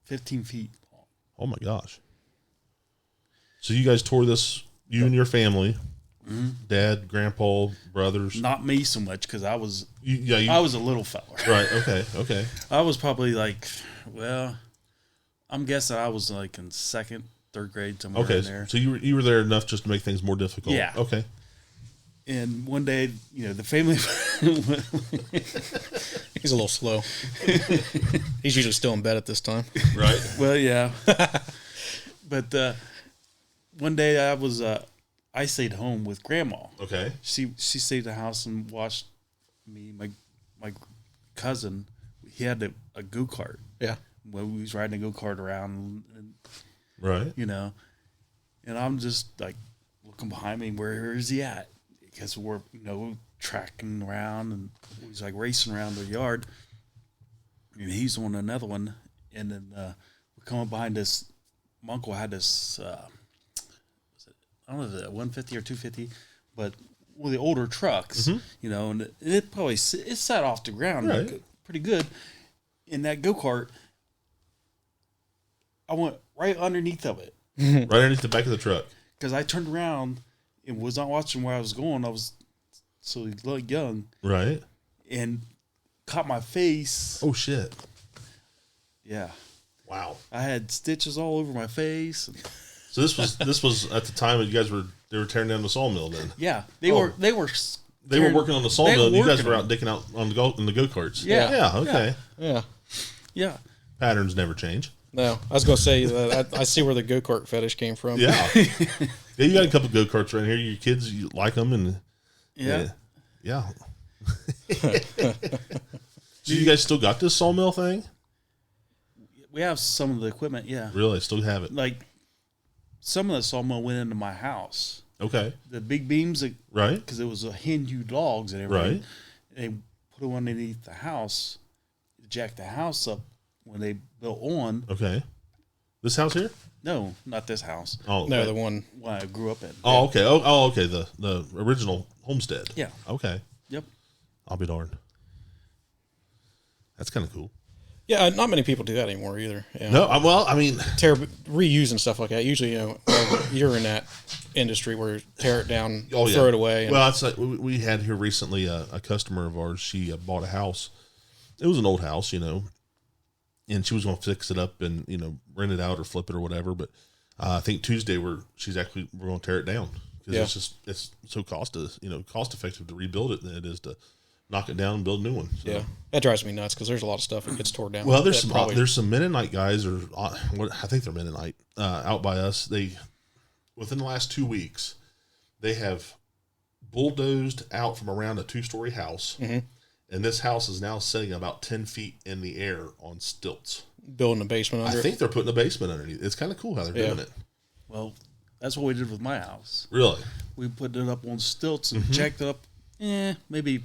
15 feet long. Oh my gosh. So you guys tore this, you and your family, dad, grandpa, brothers. Not me so much because I was I was a little fella. Right. Okay. I was probably like, well, I'm guessing I was like in 2nd, 3rd grade somewhere in there. So you were there enough just to make things more difficult. Yeah. Okay. And one day, the family. He's a little slow. He's usually still in bed at this time. Right. Well, yeah. But one day I stayed home with Grandma. Okay. She stayed at the house and watched me, my cousin. He had a go-kart. Yeah. When we was riding a go-kart around, and, right. And I'm just like looking behind me. Where is he at? Because we're tracking around, and he's like racing around the yard, and he's on another one, and then we're coming behind this. My uncle had this. I don't know if it was a 150 or 250, but one of the older trucks, and it probably it sat off the ground pretty good. In that go-kart, I went right underneath of it. Right underneath the back of the truck. Because I turned around and was not watching where I was going. I was so young. Right. And caught my face. Oh, shit. Yeah. Wow. I had stitches all over my face. So this was at the time that you guys were tearing down the sawmill then. Yeah. They were working on the sawmill and you guys were out dicking out on the go-karts. Yeah. Yeah, okay. Yeah. Patterns never change. No, I was going to say that I see where the go-kart fetish came from. Yeah. Yeah, you got a couple go-karts right here. Your kids, you like them and yeah. So you guys still got this sawmill thing? We have some of the equipment, yeah. Really? Still have it? Like some of the sawmill went into my house. Okay. The big beams, right? Because it was a hand-hewed logs and everything. Right. They put them underneath the house, jacked the house up when they built on. Okay. This house here? No, not this house. Oh, no, the one I grew up in. Oh, okay. Oh, okay. The original homestead. Yeah. Okay. Yep. I'll be darned. That's kind of cool. Yeah, not many people do that anymore either. Yeah. No, well, I mean, reusing stuff like that. Usually, you're in that industry where tear it down, throw it away. Well, it's like we had here recently a customer of ours. She bought a house. It was an old house, and she was going to fix it up and rent it out or flip it or whatever. But I think Tuesday we're going to tear it down because it's so cost effective to rebuild it than it is to knock it down and build a new one. So. Yeah, that drives me nuts because there's a lot of stuff that gets torn down. Well, there's some Mennonite guys, or I think they're Mennonite, out by us. Within the last 2 weeks, they have bulldozed out from around a 2-story house, and this house is now sitting about 10 feet in the air on stilts. Building a basement under it? I think they're putting a basement underneath. It's kind of cool how they're doing it. Well, that's what we did with my house. Really? We put it up on stilts and jacked it up, maybe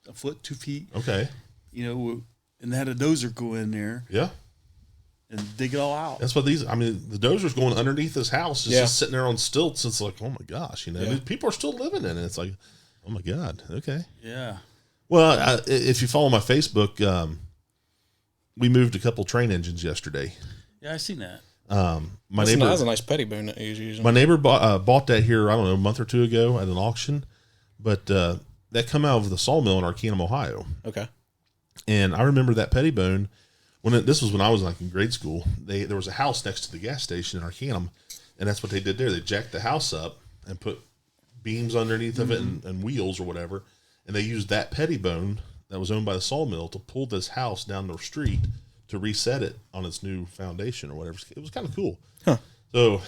a foot, 2 feet. Okay. And they had a dozer go in there. Yeah. And dig it all out. That's what the dozer's going underneath this house. It's just sitting there on stilts. It's like, oh my gosh, people are still living in it. It's like, oh my God. Okay. Yeah. Well, if you follow my Facebook, we moved a couple train engines yesterday. Yeah, I seen that. My neighbor, that was a nice petty boon that he was using. My neighbor bought that here, I don't know, a month or two ago at an auction, but that come out of the sawmill in Arcanum, Ohio. Okay. And I remember that petty bone this was when I was in grade school. There was a house next to the gas station in Arcanum, and that's what they did there. They jacked the house up and put beams underneath of it and wheels or whatever, and they used that petty bone that was owned by the sawmill to pull this house down the street to reset it on its new foundation or whatever. It was kind of cool. Huh. So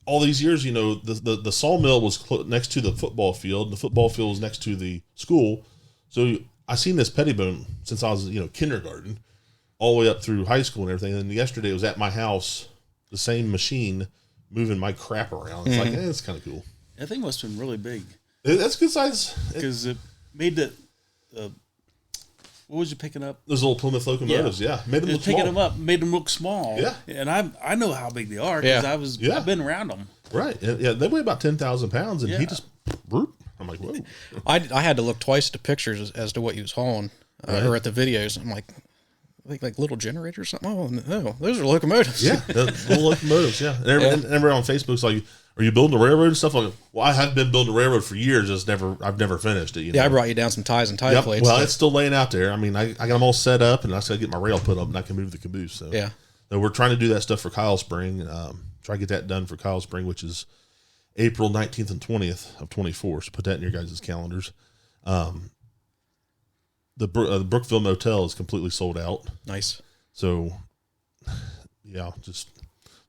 all these years, the sawmill was next to the football field, and the football field was next to the school. So I seen this petty bone since I was, kindergarten, all the way up through high school and everything. And yesterday it was at my house, the same machine moving my crap around. It's it's kind of cool. That thing must have been really big. That's good size. Because it made the what was you picking up? Those little Plymouth locomotives, Made them look small. Picking them up, made them look small. Yeah. And I know how big they are because I've been around them. Right. Yeah, they weigh about 10,000 pounds, and he just, I'm like, whoa. I had to look twice at the pictures as to what he was hauling, or at the videos. I'm like, I think like little generators or something. Oh, no, those are locomotives. Yeah, little locomotives, And everybody on Facebook's like, are you building a railroad and stuff? Like, well, I have been building a railroad for years, I've never finished it. Yeah, I brought you down some ties and tie plates. Well, it's still laying out there. I mean, I got them all set up, and I just got to get my rail put up, and I can move the caboose. So So we're trying to do that stuff for Kyle Spring. Try to get that done for Kyle Spring, which is April 19th and 20th of 24. So put that in your guys' calendars. The Brookville Motel is completely sold out. Nice. So, just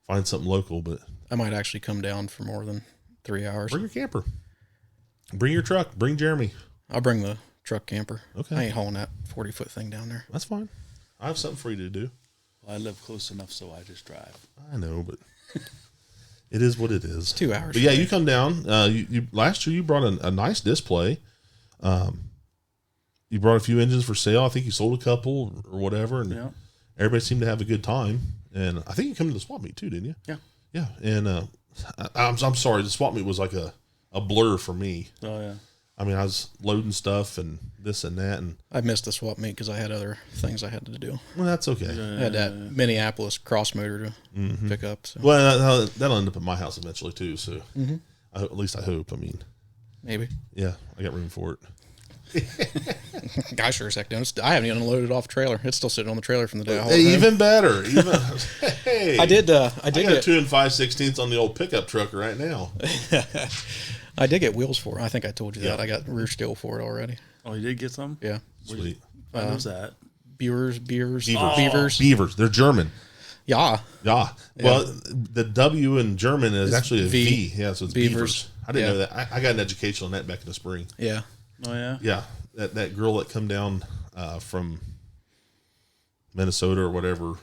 find something local. But I might actually come down for more than 3 hours. Bring your camper. Bring your truck. Bring Jeremy. I'll bring the truck camper. Okay. I ain't hauling that 40-foot thing down there. That's fine. I have something for you to do. Well, I live close enough, so I just drive. I know, but it is what it is. It's 2 hours. But yeah, you come down. You last year you brought a nice display. You brought a few engines for sale. I think you sold a couple or whatever, and everybody seemed to have a good time. And I think you come to the swap meet too, didn't you? Yeah. Yeah. And I'm sorry, the swap meet was like a blur for me. Oh yeah. I mean, I was loading stuff and this and that, and I missed the swap meet because I had other things I had to do. Well, that's okay. I had that Minneapolis cross motor to pick up. So. Well, that'll end up at my house eventually too. So at least I hope. I mean, maybe. Yeah, I got room for it. I sure as heck don't. I haven't even unloaded it off trailer. It's still sitting on the trailer from the day I hauled it. Even better. Hey, I did. I got get 2 5/16 on the old pickup truck right now. I did get wheels for it. I think I told you that. I got rear steel for it already. Oh, you did get some? Yeah. Sweet. What was that? Beavers. Beavers. They're German. Yeah. Yeah. Well, the W in German is actually a V. Yeah, so it's Beavers. I didn't know that. I got an education on that back in the spring. Yeah. Oh, yeah? Yeah. That girl that come down from Minnesota or whatever,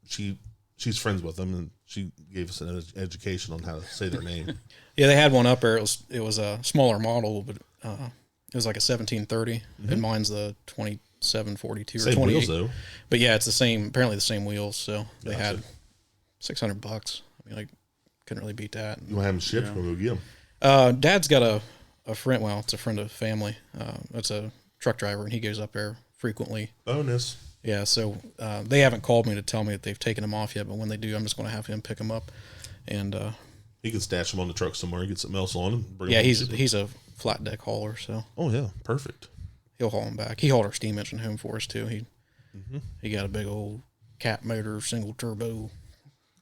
she's friends with them, and she gave us an education on how to say their name. Yeah, they had one up there. It was a smaller model, but it was like a 1730, and mine's the 2742 or same 28. wheels though. But yeah, it's the same. Apparently, the same wheels. So they had $600. I mean, I couldn't really beat that. You want to have them shipped? We'll go get them. Dad's got a friend. Well, it's a friend of the family. That's a truck driver, and he goes up there frequently. Bonus. Yeah, so they haven't called me to tell me that they've taken them off yet, but when they do, I'm just going to have him pick them up. And he can stash them on the truck somewhere, get something else on them. Yeah, he's a flat deck hauler, so. Oh, yeah, perfect. He'll haul them back. He hauled our steam engine home for us, too. He got a big old cat motor, single turbo.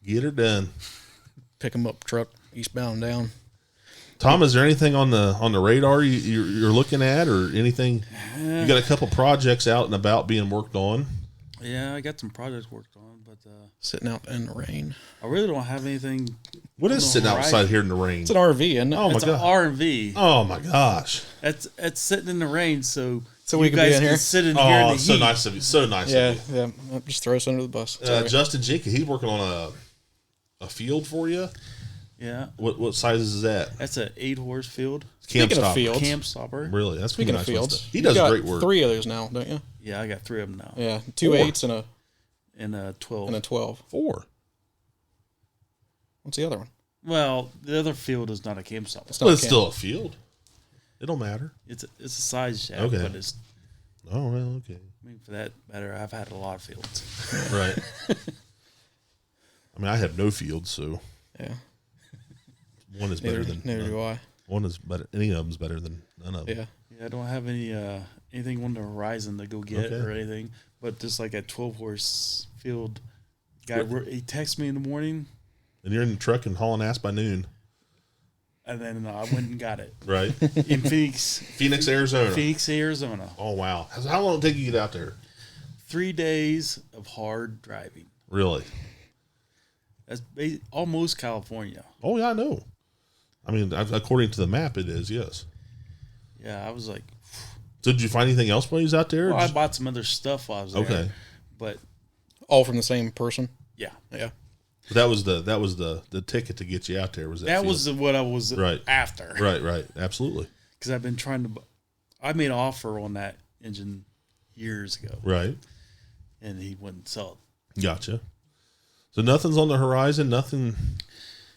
Get her done. Pick him up truck, eastbound and down. Tom, is there anything on the radar you're looking at, or anything? You got a couple projects out and about being worked on. Yeah, I got some projects worked on, but sitting out in the rain. I really don't have anything. What is sitting outside here in the rain? It's an RV, isn't it? Oh my god, an RV. Oh my gosh, it's sitting in the rain, so we can be in here. Sit in here in the heat. So nice of you. So nice. Yeah, of you. yeah. Just throw us under the bus. Justin Jenkins, he's working on a field for you. Yeah. What sizes is that? That's an 8-horse field. Camp stopper. Really? That's Speaking nice of fields. He does great work. 3 of those now, don't you? Yeah, I got 3 of them now. Yeah, 2 8s and a 12. And a 12. 4. What's the other one? Well, the other field is not a camp stopper. It's still a field. It don't matter. It's a size shaft, okay. But it's. Oh well, okay. I mean, for that matter, I've had a lot of fields. Right. I mean, I have no fields, so yeah. One is better than neither do I. One is better. Any of them's better than none of them. Yeah, I don't have anything on the horizon to go get or anything. But just like a 12-horse field guy, he texts me in the morning. And you're in the truck and hauling ass by noon. And then I went and got it. Right. In Phoenix, Arizona. Phoenix, Arizona. Oh wow! How long did it take you to get out there? 3 days of hard driving. Really? That's almost California. Oh yeah, I know. I mean, according to the map, it is. Yes. Yeah, I was like. So did you find anything else while you was out there? Well, I bought some other stuff while I was there. Okay. But all from the same person. Yeah. Yeah. But that was the ticket to get you out there. That was what I was after. Right. Absolutely. Because I've been trying to. I made an offer on that engine years ago. Right. And he wouldn't sell it. Gotcha. So nothing's on the horizon. Nothing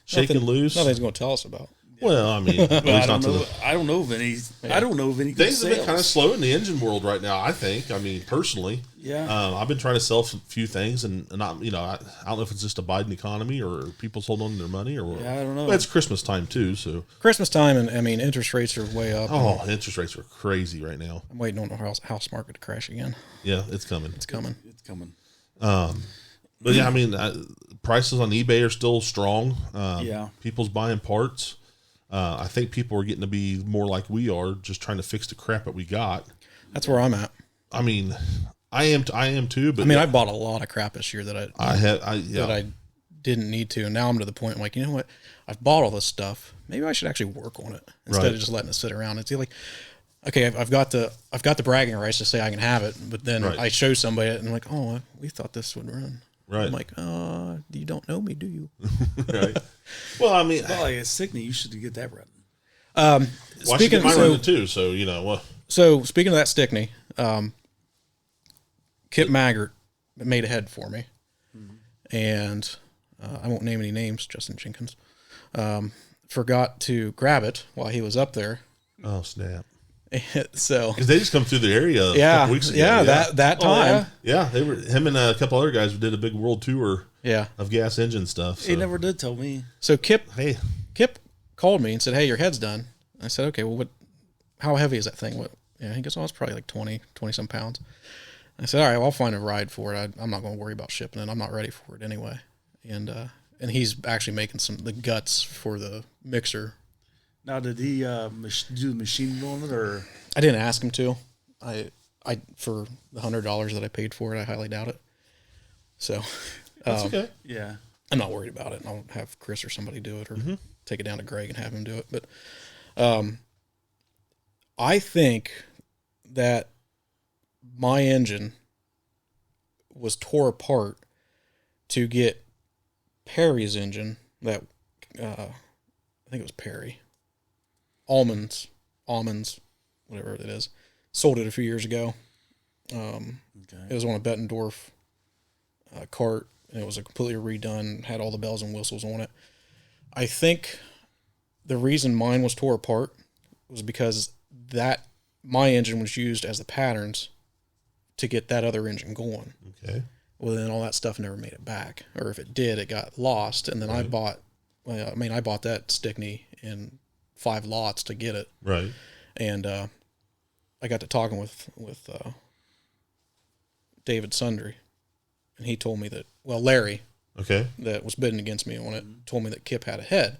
shaking loose. Nothing's going to tell us about. Well, I mean, I don't know of any. Yeah. I don't know of any. Things have been kind of slow in the engine world right now. I think. I mean, personally, yeah. I've been trying to sell a few things, and not, I don't know if it's just a Biden economy or people's holding on to their money or what. Yeah, I don't know. But it's Christmas time too, so Christmas time, and I mean, interest rates are way up. Oh, interest rates are crazy right now. I'm waiting on the house market to crash again. Yeah, it's coming. It's coming. It's coming. But yeah, I mean, prices on eBay are still strong. Yeah, people's buying parts. I think people are getting to be more like we are, just trying to fix the crap that we got. That's where I'm at. I mean, I am too. But I mean, I bought a lot of crap this year that I didn't need to, and now I'm to the point I'm like, you know what? I've bought all this stuff. Maybe I should actually work on it instead of just letting it sit around. It's like, okay, I've got the bragging rights to say I can have it, but then I show somebody it and I'm like, oh, we thought this would run. Right. I'm like, you don't know me, do you? Right. Well, I mean, like a Stickney, you should get that running. Speaking of running too, so you know what. So speaking of that Stickney, Kip Maggart made a head for me, and I won't name any names. Justin Jenkins forgot to grab it while he was up there. Oh snap! So because they just come through the area a couple weeks ago. Yeah, that time. Yeah, they were him and a couple other guys did a big world tour. Yeah. Of gas engine stuff. So. He never did tell me. So Kip called me and said, "Hey, your head's done." I said, "Okay, well, how heavy is that thing?" He goes, "Oh, it's probably like 20 some pounds." I said, "All right, well, I'll find a ride for it. I'm not going to worry about shipping it. I'm not ready for it anyway." And he's actually making the guts for the mixer. Now, did he do the machining on it, or? I didn't ask him to. I for the $100 that I paid for it, I highly doubt it. So that's okay. Yeah, I'm not worried about it. I'll have Chris or somebody do it, or take it down to Greg and have him do it. But I think that my engine was tore apart to get Perry's engine. That I think it was Perry. Almonds, whatever it is. Sold it a few years ago. It was on a Bettendorf cart, and it was a completely redone, had all the bells and whistles on it. I think the reason mine was tore apart was because my engine was used as the patterns to get that other engine going. Okay. Well, then all that stuff never made it back, or if it did, it got lost. And then I bought that Stickney in 5 lots to get it. Right. And I got to talking with David Sundry, and he told me that, Larry, that was bidding against me on it, told me that Kip had a head.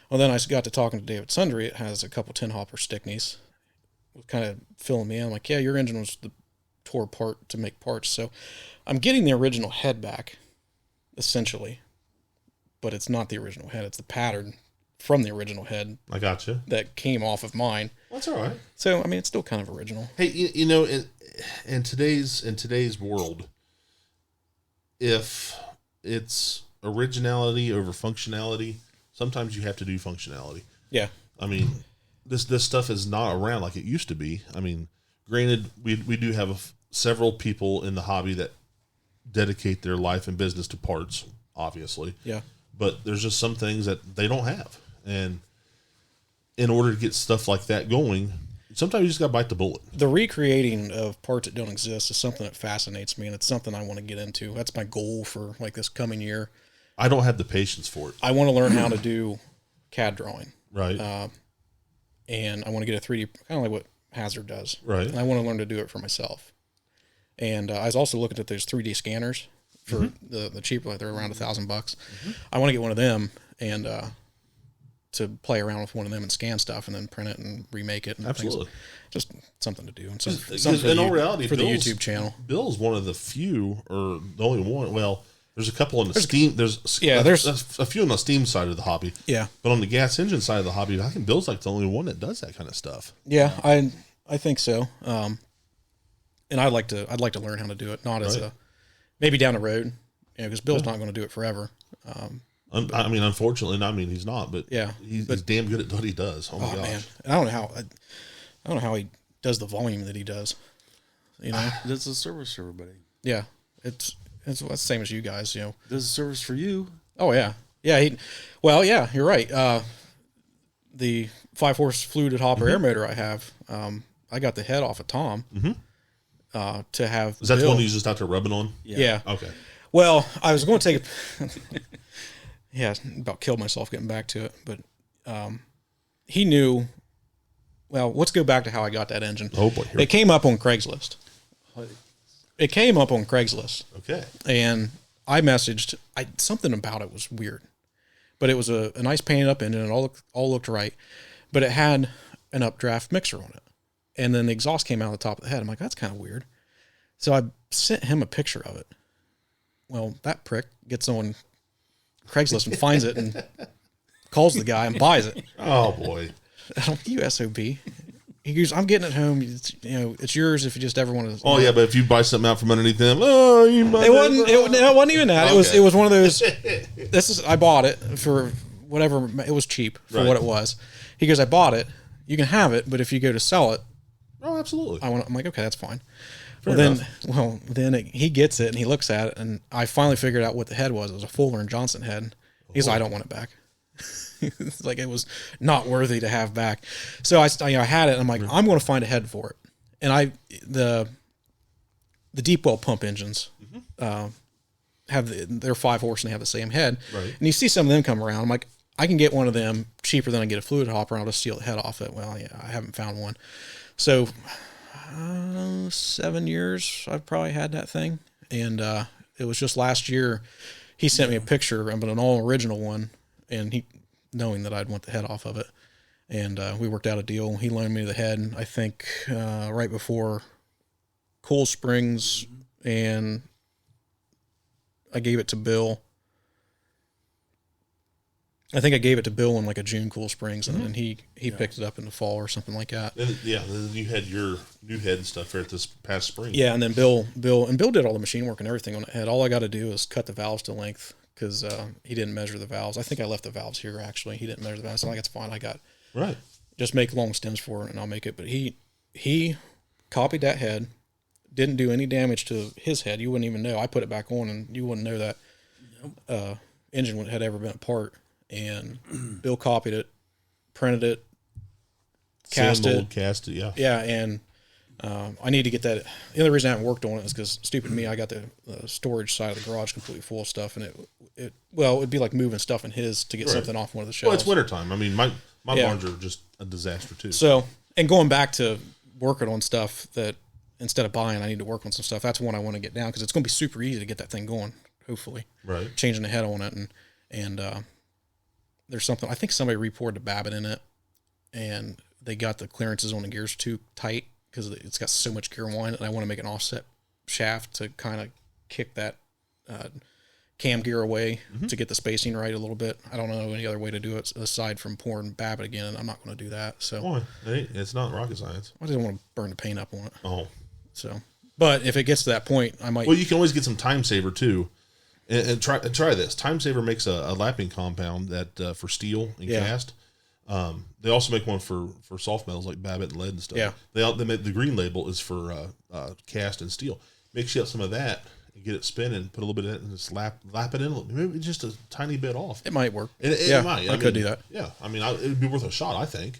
Well, then I got to talking to David Sundry. It has a couple 10-hopper Stickneys. Kind of filling me in. I'm like, yeah, your engine was the tore apart to make parts. So I'm getting the original head back, essentially, but it's not the original head. It's the pattern from the original head. I gotcha. That came off of mine. That's all right. So, I mean, it's still kind of original. Hey, in today's world, if it's originality over functionality, sometimes you have to do functionality. Yeah. I mean, this stuff is not around like it used to be. I mean, granted, we do have several people in the hobby that dedicate their life and business to parts, obviously. Yeah. But there's just some things that they don't have. And in order to get stuff like that going, sometimes you just got to bite the bullet. The recreating of parts that don't exist is something that fascinates me, and it's something I want to get into. That's my goal for like this coming year. I don't have the patience for it. I want to learn how to do CAD drawing. Right. And I want to get a 3D, kind of like what Hazard does. Right. And I want to learn to do it for myself. And I was also looking at those 3D scanners for the cheaper, like they're around $1,000. I want to get one of them and to play around with one of them and scan stuff and then print it and remake it. And absolutely. Things. Just something to do. And something in all reality, for the YouTube channel. Bill's one of the few, or the only one. Well, there's a couple on the Steam. There's a few on the Steam side of the hobby. Yeah. But on the gas engine side of the hobby, I think Bill's like the only one that does that kind of stuff. Yeah, I think so. And I'd like to learn how to do it, not as maybe down the road, because Bill's not going to do it forever. I mean, unfortunately, he's not, but yeah, he's damn good at what he does. Oh my gosh. Man. And I don't know how he does the volume that he does. That's a service for everybody. Yeah, it's the same as you guys. There's a service for you. Oh yeah, yeah. You're right. The 5-horse fluted hopper air motor I have, I got the head off of Tom. To have is that the one you just out there rubbing on? Yeah. Okay. Well, I was going to take about killed myself getting back to it, but he knew. Well, let's go back to how I got that engine. Oh boy, it came up on Craigslist. Okay. And I messaged. Something about it was weird, but it was a nice painted up engine. It all looked right, but it had an updraft mixer on it. And then the exhaust came out of the top of the head. I'm like, that's kind of weird. So I sent him a picture of it. Well, that prick gets on Craigslist and finds it and calls the guy and buys it. Oh, boy. You SOB. He goes, I'm getting it home. It's yours if you just ever want to. Oh, yeah, but if you buy something out from underneath them, you might. It wasn't even that. Okay. It was one of those. I bought it for whatever. It was cheap for what it was. He goes, I bought it. You can have it, but if you go to sell it. Oh, absolutely. I'm like, okay, that's fine. Then he gets it and he looks at it, and I finally figured out what the head was. It was a Fuller and Johnson head. He's like, I don't want it back. It's like it was not worthy to have back. So I had it, and I'm like, I'm going to find a head for it. And the deep well pump engines they're 5-horse and they have the same head. Right. And you see some of them come around. I'm like, I can get one of them cheaper than I get a fluid hopper, and I'll just steal the head off it. Well, yeah, I haven't found one. So 7 years I've probably had that thing, and it was just last year he sent me a picture of an all original one, and he knowing that I'd want the head off of it, and we worked out a deal. He loaned me the head, I think right before Cool Springs, and I gave it to Bill. I think I gave it to Bill in like a June Cool Springs, and then he picked it up in the fall or something like that. Then you had your new head and stuff here at this past spring. Yeah, and then Bill did all the machine work and everything on the head. All I got to do is cut the valves to length because he didn't measure the valves. I think I left the valves here actually. He didn't measure the valves. So I'm like, it's fine. I got just make long stems for it and I'll make it. But he copied that head, didn't do any damage to his head. You wouldn't even know. I put it back on and you wouldn't know that engine had ever been apart. And Bill copied it, printed it, cast it, yeah. Yeah, and I need to get that. The other reason I haven't worked on it is because, stupid me, I got the storage side of the garage completely full of stuff, and it'd be like moving stuff in his to get something off one of the shelves. Well, it's wintertime. I mean, my barns are just a disaster too. So, and going back to working on stuff that instead of buying, I need to work on some stuff. That's one I want to get down because it's going to be super easy to get that thing going. Hopefully, right? Changing the head on it, and there's something. I think somebody reported a Babbitt in it, and they got the clearances on the gears too tight because it's got so much gear wine, and I want to make an offset shaft to kind of kick that cam gear away to get the spacing right a little bit. I don't know any other way to do it aside from pouring Babbitt again, and I'm not going to do that. So it's not rocket science. I just want to burn the paint up on it. Oh, so but if it gets to that point, I might. Well, you can always get some time saver too, and try this. Time saver makes a lapping compound that for steel and cast. They also make one for soft metals like Babbitt and lead and stuff. Yeah. They make the green label is for cast and steel. Mix you up some of that and get it spinning. Put a little bit in it and just lap it in. Maybe just a tiny bit off. It might work. It might. I could do that. Yeah. I mean, it'd be worth a shot, I think.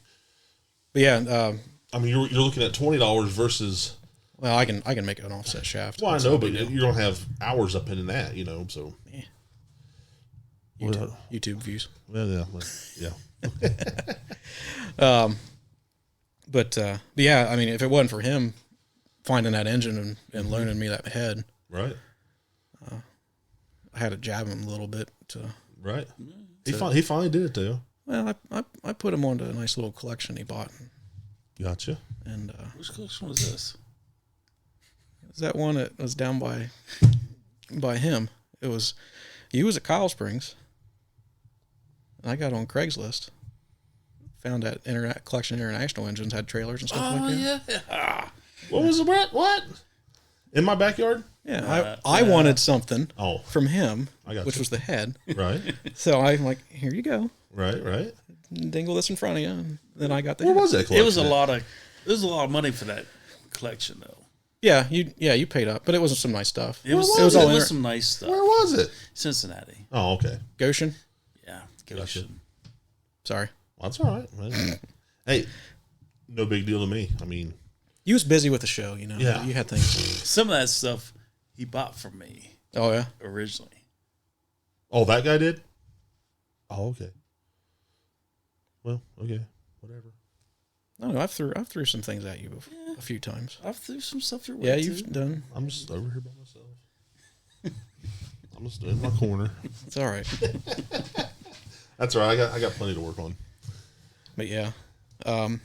But yeah. I mean, you're looking at $20 versus. Well, I can make an offset shaft. Well, I know, but you're gonna have hours up in that, So. YouTube views. Well, yeah. But yeah, I mean, if it wasn't for him finding that engine and loaning me that head, right, I had to jab him a little bit to. Right, he finally did it too. Well, I put him onto a nice little collection he bought. Gotcha. And which collection was this? Is that one that was down by him? He was at Kyle Springs. And I got on Craigslist. Found that collection of international engines had trailers and stuff like that. Yeah. What was it? What? In my backyard? Yeah. I wanted something from him, which you. Was the head. Right. So I'm like, here you go. Right. Dingle this in front of you. And then I got the What head. was that collection? It was a lot of money for that collection, though. Yeah, you paid up, but it was some nice stuff. It was some nice stuff. Where was it? Cincinnati. Oh, okay. Goshen? Yeah, Goshen. Gotcha. Sorry. Well, that's all right. Hey, no big deal to me. I mean, you was busy with the show, Yeah. You had things. Some of that stuff he bought from me. Oh yeah. Originally. Oh, that guy did. Oh, okay. Well, okay, whatever. I don't know. I've threw some things at you a few times. I've threw some stuff your way. Yeah, you've done. I'm just over here by myself. I'm just in my corner. It's all right. That's all right. I got plenty to work on. But yeah. Matter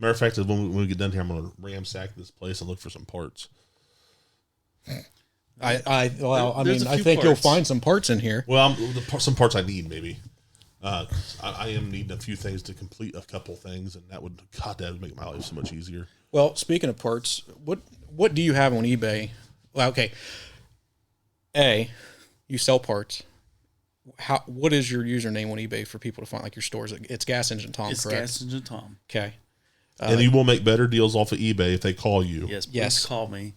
of fact, when we get done here, I'm going to ransack this place and look for some parts. I There's a few think you'll parts. find some parts in here. Well, some parts I need maybe. I am needing a few things to complete a couple things, and that would make my life so much easier. Well, speaking of parts, what do you have on eBay? Well, okay. You sell parts. What is your username on eBay for people to find, like your stores? It's Gas Engine Tom, It's correct? Gas Engine Tom. Okay. And you will make better deals off of eBay if they call you. Yes, please Yes. call me.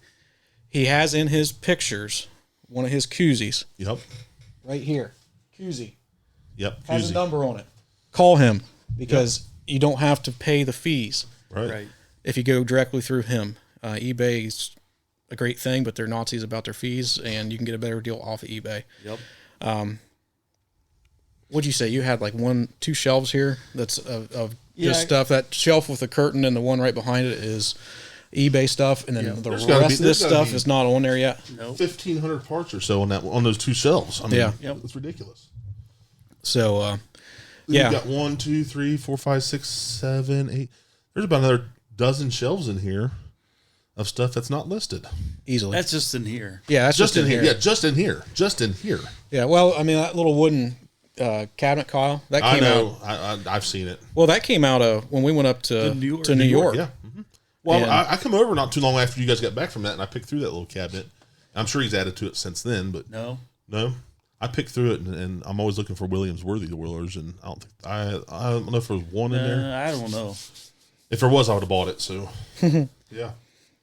He has in his pictures one of his koozies. Yep. Right here. Koozie. Yep. Has Easy. a number on it. Call him because you don't have to pay the fees Right. if you go directly through him. eBay's a great thing, but they're Nazis about their fees, and you can get a better deal off of eBay. Yep. What'd you say? You had like 2 shelves here that's of Yeah, just stuff. That shelf with the curtain and the one right behind it is eBay stuff, and then the There's rest gotta of be- this there's gotta stuff be- is not on there yet. Nope. 1,500 parts or so on those 2 shelves. I mean, Yeah. Yep. It's ridiculous. So, You've got 1, 2, 3, 4, 5, 6, 7, 8. There's about another dozen shelves in here of stuff that's not listed. easily. That's just in here. Yeah, that's Just in here. Yeah, just in here. Just in here. Yeah, well, I mean, that little wooden cabinet, Kyle, that came I out. know. I've seen it. Well, that came out of when we went up to New York. Yeah. Well, And- I come over not too long after you guys got back from that, and I picked through that little cabinet. I'm sure he's added to it since then, but No. I picked through it, and I'm always looking for Williams Worthy wheelers, and I don't know if there was one in there. I don't know. If there was, I would have bought it. So, yeah,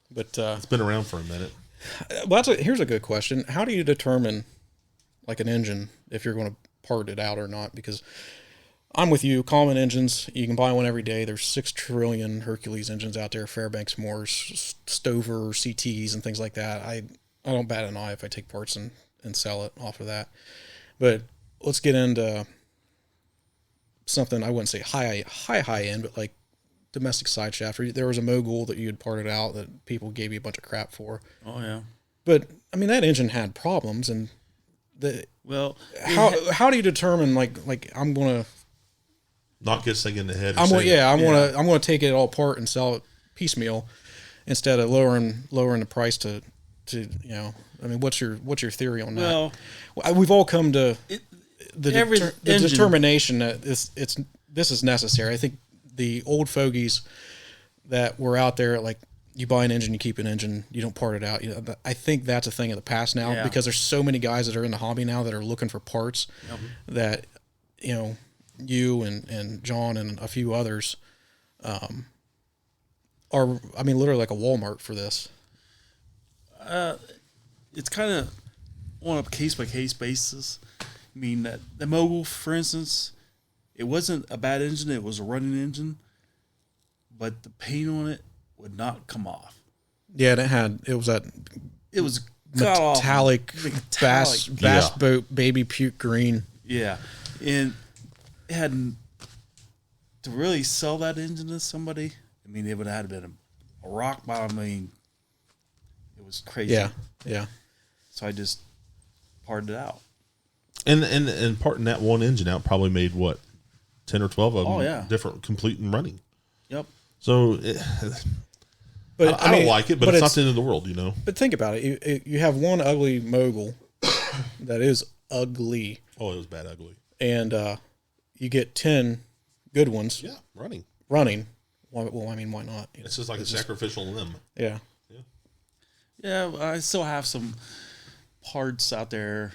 But it's been around for a minute. well, here's a good question. How do you determine like an engine if you're going to part it out or not? Because I'm with you. Common engines, you can buy one every day. There's 6 trillion Hercules engines out there, Fairbanks, Morse, Stover, CTs, and things like that. I don't bat an eye if I take parts and sell it off of that. But let's get into something I wouldn't say high end, but like domestic side shaft. There was a Mogul that you had parted out that people gave you a bunch of crap for. Oh yeah. But I mean, that engine had problems, and how do you determine like I'm gonna not get something in the head? I'm gonna take it all apart and sell it piecemeal instead of lowering the price to I mean, what's your theory on that? Well, we've all come to the determination that this is necessary. I think the old fogies that were out there, like you buy an engine, you keep an engine, you don't part it out. I think that's a thing of the past now because there's so many guys that are in the hobby now that are looking for parts that you and John and a few others are, I mean, literally like a Walmart for this. It's kind of on a case-by-case basis. I mean, the Mogul, for instance, it wasn't a bad engine. It was a running engine, but the paint on it would not come off. Yeah, it was metallic bass boat baby puke green. Yeah, and it had to really sell that engine to somebody. I mean, it would have been a rock bottom. I mean, it was crazy. Yeah. So I just parted it out. And parting that one engine out probably made what, 10 or 12 of them different, complete and running. Yep. So, but I don't like it, but it's not the end of the world, But think about it. You have one ugly Mogul that is ugly. Oh, it was bad ugly. And you get 10 good ones. Yeah, running. Well, I mean, why not? It's just like a sacrificial limb. Yeah. Yeah, I still have some parts out there,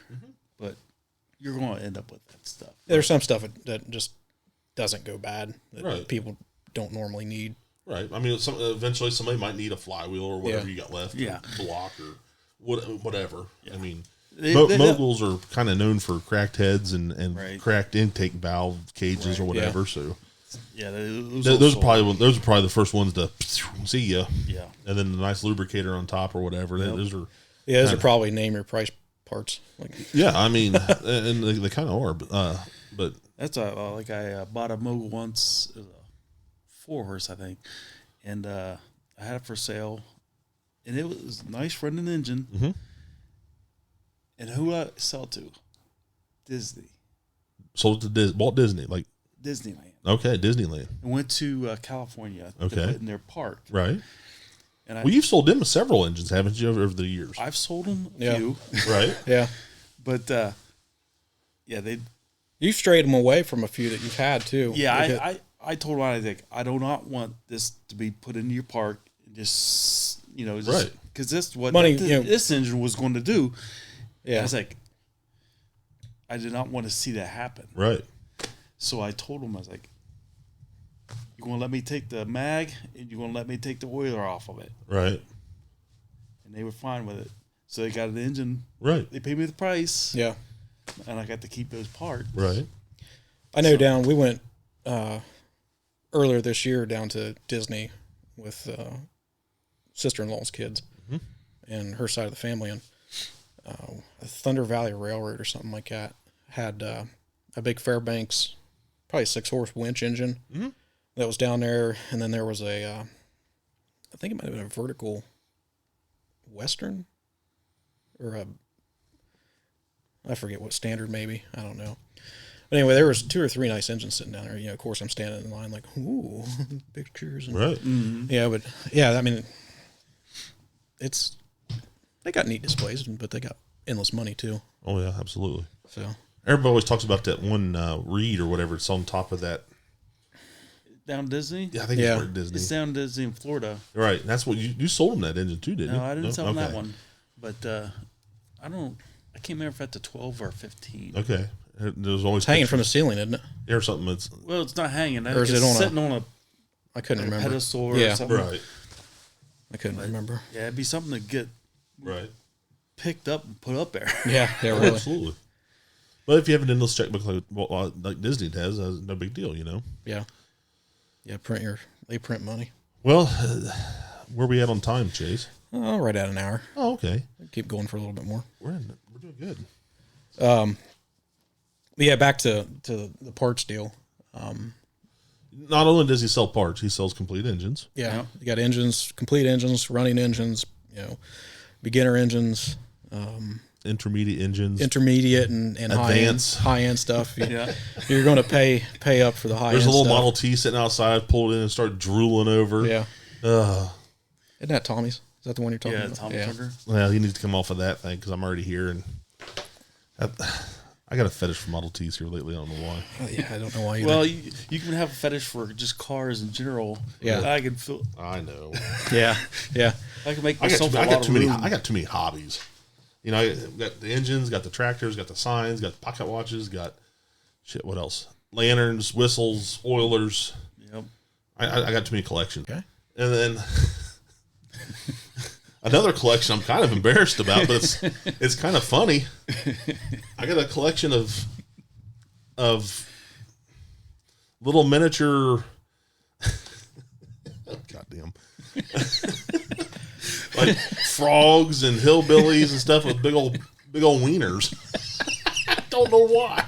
but you're going to end up with that stuff. There's some stuff that just doesn't go bad that right. people don't normally need. Right. I mean, eventually somebody might need a flywheel or whatever you got left. Yeah. Or block or whatever. Yeah. I mean, Moguls are kind of known for cracked heads and cracked intake valve cages or whatever. Yeah. So yeah, those are probably the first ones to see you. Yeah. And then the nice lubricator on top or whatever. Yep. Those are probably name your price parts. Yeah, I mean, and they kind of are, but that's I bought a Mogul once, it was a 4-horse, I think, and I had it for sale, and it was a nice running engine. Mm-hmm. And who I sell to? Disney. Sold it to Walt Disney, like Disneyland. Okay, Disneyland. And went to California to put in their park. Right. And you've sold them several engines, haven't you, over the years? I've sold them a few. Right. Yeah. But, you've strayed them away from a few that you've had, too. Yeah, I told them, I think, I do not want this to be put into your park. Just, right. Because this is what Money, this engine was going to do. Yeah. I was like, I did not want to see that happen. Right. So I told them, I was like, you're going to let me take the mag and you're going to let me take the oiler off of it. Right. And they were fine with it. So they got an engine. Right. They paid me the price. Yeah. And I got to keep those parts. Right. I know we went earlier this year down to Disney with sister-in-law's kids and her side of the family. And Thunder Valley Railroad or something like that had a big Fairbanks, probably 6-horse winch engine that was down there. And then there was I think it might have been a vertical Western or I forget what standard, maybe. I don't know. But anyway, there was 2 or 3 nice engines sitting down there. Of course, I'm standing in line like, ooh, pictures. And, right. Mm-hmm. Yeah, but, I mean, they got neat displays, but they got endless money, too. Oh, yeah, absolutely. So everybody always talks about that one Reed or whatever. It's on top of that. Down Disney? Yeah, I think it's Disney. It's down Disney in Florida. Right. And that's what you sold them that engine too, didn't you? No, I didn't sell them that one. But I can't remember if that's a 12 or 15. Okay. There's always it's hanging from the ceiling, isn't it? Or something that's... Well, it's not hanging. Or is it sitting on a... I couldn't remember. Pedestal or something. Right. I couldn't remember. Yeah, it'd be something to get right picked up and put up there. Yeah, really. Absolutely. But if you have an endless checkbook like Disney has, no big deal, you know. Yeah. Yeah. They print money. Well, where are we at on time, Chase? Oh, right at an hour. Oh, okay. Keep going for a little bit more. We're doing good. Yeah, back to the parts deal. Not only does he sell parts, he sells complete engines. Yeah, you got engines, complete engines, running engines, beginner engines, intermediate engines, and advanced high end stuff. You're going to pay up for the high. There's a little stuff. Model T sitting outside, pulled in and started drooling over. Yeah, isn't that Tommy's? Is that the one you're talking about? Tommy Tucker. Well, he needs to come off of that thing because I'm already here, and I got a fetish for Model Ts here lately. I don't know why. I don't know why either. Well, you can have a fetish for just cars in general. Yeah, I can feel. I know. Yeah. I can make myself a lot of room. I got too many hobbies. You know, I got the engines, got the tractors, got the signs, got the pocket watches, got shit. What else? Lanterns, whistles, oilers. Yep. I got too many collections. Okay. And then another collection I'm kind of embarrassed about, but it's kind of funny. I got a collection of little miniature goddamn like frogs and hillbillies and stuff with big old wieners. I don't know why.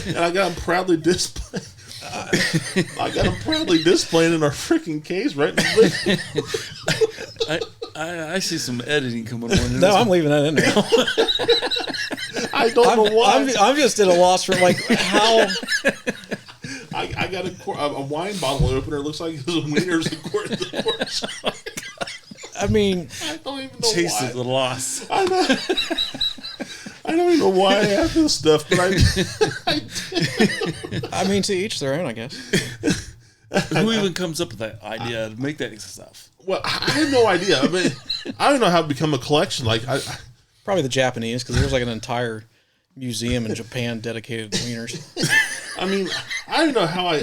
And I got them proudly displayed. I got them proudly displayed in our freaking case right in the I see some editing coming on. No, I'm leaving that in there. I don't know why. I'm just at a loss for like how. I got a wine bottle opener. Looks like there's wieners in the course. I mean, I don't even know Chase why. is the loss. I don't even know why I have this stuff, but I mean, to each their own, I guess. Who even comes up with that idea to make that stuff? Well, I had no idea. I mean, I don't know how it become a collection. Like, Probably the Japanese, because there's like an entire museum in Japan dedicated to wieners. I mean, I don't know how I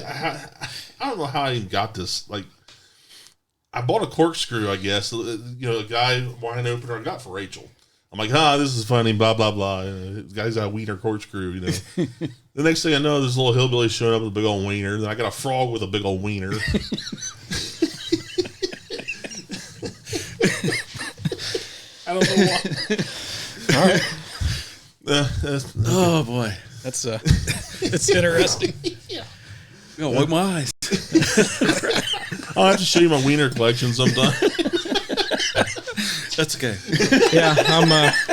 don't know how I even got this. Like, I bought a corkscrew, I guess. You know, a guy wine opener I got for Rachel. I'm like, this is funny, blah, blah, blah. The guy's got a wiener corkscrew, you know. The next thing I know, there's a little hillbilly showing up with a big old wiener. Then I got a frog with a big old wiener. I don't know why. All right. Oh, boy. That's it's interesting. I'll wipe my eyes. I'll have to show you my wiener collection sometime. That's okay. Yeah, I'm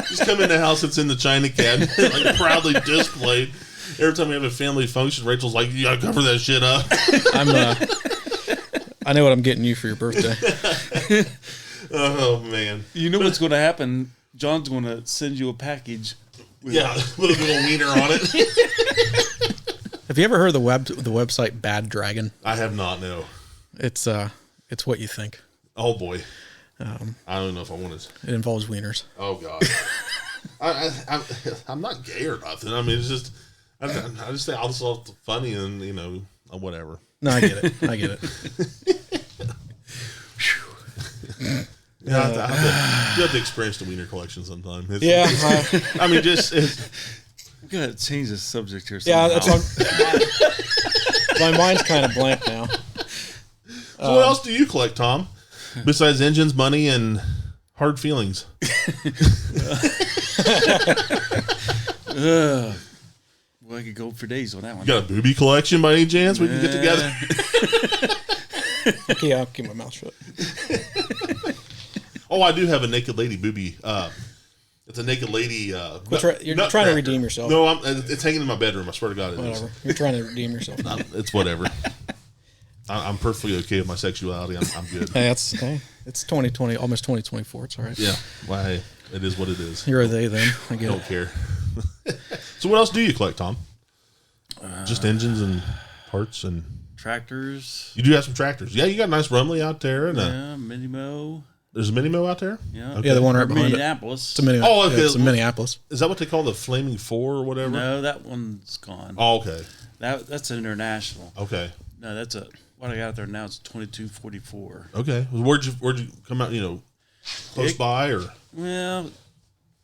Just come in the house, it's in the china cabinet, like proudly displayed. Every time we have a family function, Rachel's like, "You gotta cover that shit up." I know what I'm getting you for your birthday. Oh man! You know what's going to happen? John's going to send you a package. With a little wiener on it. Have you ever heard the website Bad Dragon? I have not. No. It's what you think. Oh boy. I don't know if I want to. It involves wieners. Oh god. I'm not gay or nothing. I mean, it's just I just think I'll just love the funny and whatever. No, I get it. You have to experience the wiener collection sometime. We We got to change the subject here. Yeah, Somehow. that's my mind's kind of blank now. So what else do you collect, Tom? Besides engines, money, and hard feelings. Well, I could go for days on that one. You got a booby collection by any chance? We can get together. Okay, I'll keep my mouth shut. Oh, I do have a naked lady booby. It's a naked lady. You're trying to redeem yourself. No, it's hanging in my bedroom. I swear to God, it is. Whatever. You're trying to redeem yourself. It's whatever. I'm perfectly okay with my sexuality. I'm good. Hey, it's 2020, almost 2024. It's all right. Yeah. Well, hey, it is what it is. You're a they then. I get Don't it. care. So what else do you collect, Tom? Just engines and parts and Tractors. you do have some tractors. Yeah, you got a nice Rumley out there and Mini Mo. there's a Mini Mo out there. Yeah. Okay. Yeah, the one right behind it. Minneapolis. It's a mini. Oh, okay. It's a Minneapolis. Is that what they call the Flaming Four or whatever? No, that one's gone. Oh, okay. That's an international. Okay. No, that's what I got out there now. It's 2244. Okay. Where'd you come out? Close by or? Well,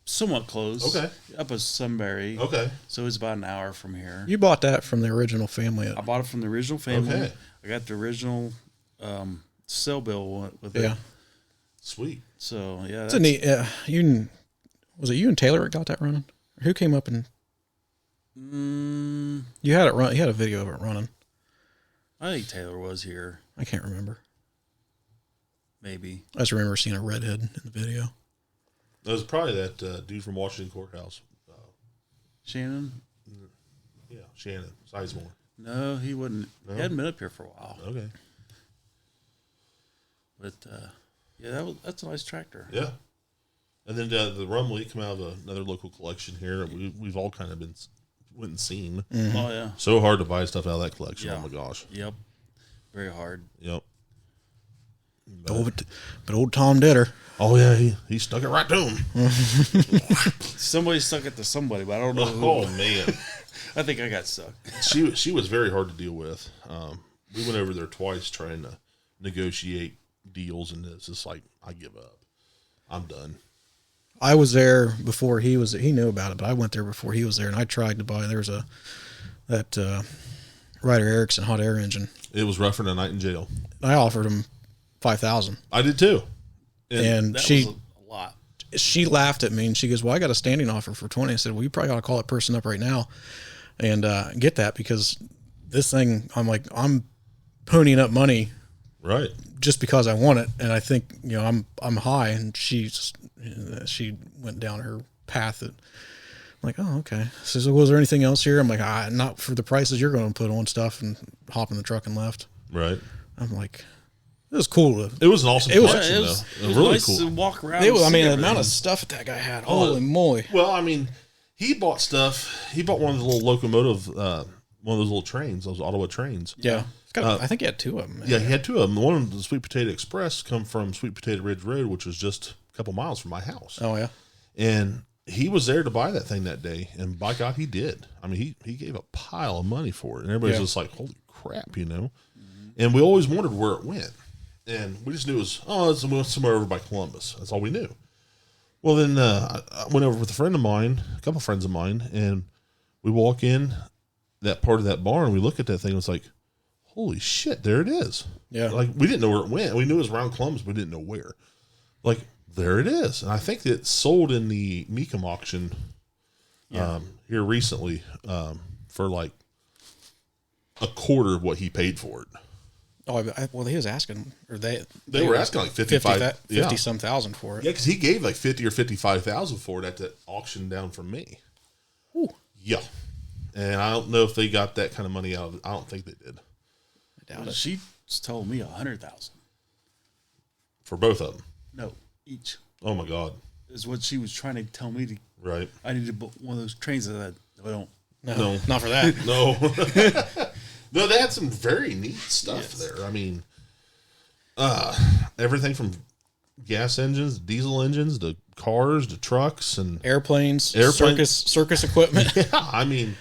somewhat close. Okay. Up at Sunbury. Okay. So it's about an hour from here. You bought that from the original family. I bought it from the original family. Okay. I got the original cell bill with it. Yeah. Sweet. So yeah, It's a neat. Was it you and Taylor that got that running? Or who came up and you had it run? You had a video of it running. I think Taylor was here. I can't remember. Maybe. I just remember seeing a redhead in the video. That was probably that dude from Washington Courthouse. Shannon? Yeah, Shannon Sizemore. No, he wouldn't. No? He hadn't been up here for a while. Okay. But yeah, that's a nice tractor. Yeah. And then the Rumley come out of another local collection here. We've all kind of went and seen. Mm-hmm. Oh yeah. So hard to buy stuff out of that collection. Yeah. Oh my gosh. Yep. Very hard. Yep. But old Tom did her. Oh yeah, he stuck it right to him. Somebody stuck it to somebody, but I don't know who. Oh man. I think I got stuck. She was very hard to deal with. We went over there twice trying to negotiate deals, and it's just like, I give up. I'm done. I was there before he was. He knew about it, but I went there before he was there, and I tried to buy. There's that Ryder Erickson hot air engine. It was rougher than a night in jail. I offered him $5,000, I did too. and That she was a lot. she laughed at me, and she goes, "Well, I got a standing offer for 20." I said, "Well, you probably ought to call that person up right now and get that, because this thing, I'm ponying up money Right. just because I want it, and I think I'm high." And she went down her path. I'm like, "Oh, okay." She says, "Was there anything else here?" I'm like, "Not for the prices you're going to put on stuff," and hop in the truck and left. Right. I'm like, it was cool. It was an awesome It was- collection, It though. was It was really nice cool. to walk around. The and see amount everything. of stuff that guy had. Holy moly. Well, I mean, he bought stuff. He bought one of the little locomotive, one of those little trains, those Ottawa trains. Yeah. I think he had two of them. Yeah, he had two of them. One of the Sweet Potato Express come from Sweet Potato Ridge Road, which was just a couple miles from my house. Oh, yeah. And he was there to buy that thing that day, and by God, he did. I mean, he gave a pile of money for it, and everybody's just like, "Holy crap," And we always wondered where it went, and we just knew it was somewhere over by Columbus. That's all we knew. Well, then I went over with a couple friends of mine, and we walk in that part of that barn, and we look at that thing, and it's like, holy shit, there it is. Yeah. Like, we didn't know where it went. We knew it was around Columbus, but we didn't know where. Like, there it is. And I think that it sold in the Mecum auction here recently for like a quarter of what he paid for it. Oh, well, he was asking, or they were asking like 55 50 some thousand for it. Yeah, because he gave like 50 or 55,000 for it at the auction down from me. Ooh. Yeah. And I don't know if they got that kind of money out of it. I don't think they did. I doubt it. She told me 100,000. For both of them. No, each Oh my God. is what she was trying to tell me. Right. I need to book one of those trains that I don't. No, not for that. No. No, they had some very neat stuff there. I mean, everything from gas engines, diesel engines, to cars, to trucks, and Airplanes, Airplanes. circus equipment. yeah, I mean,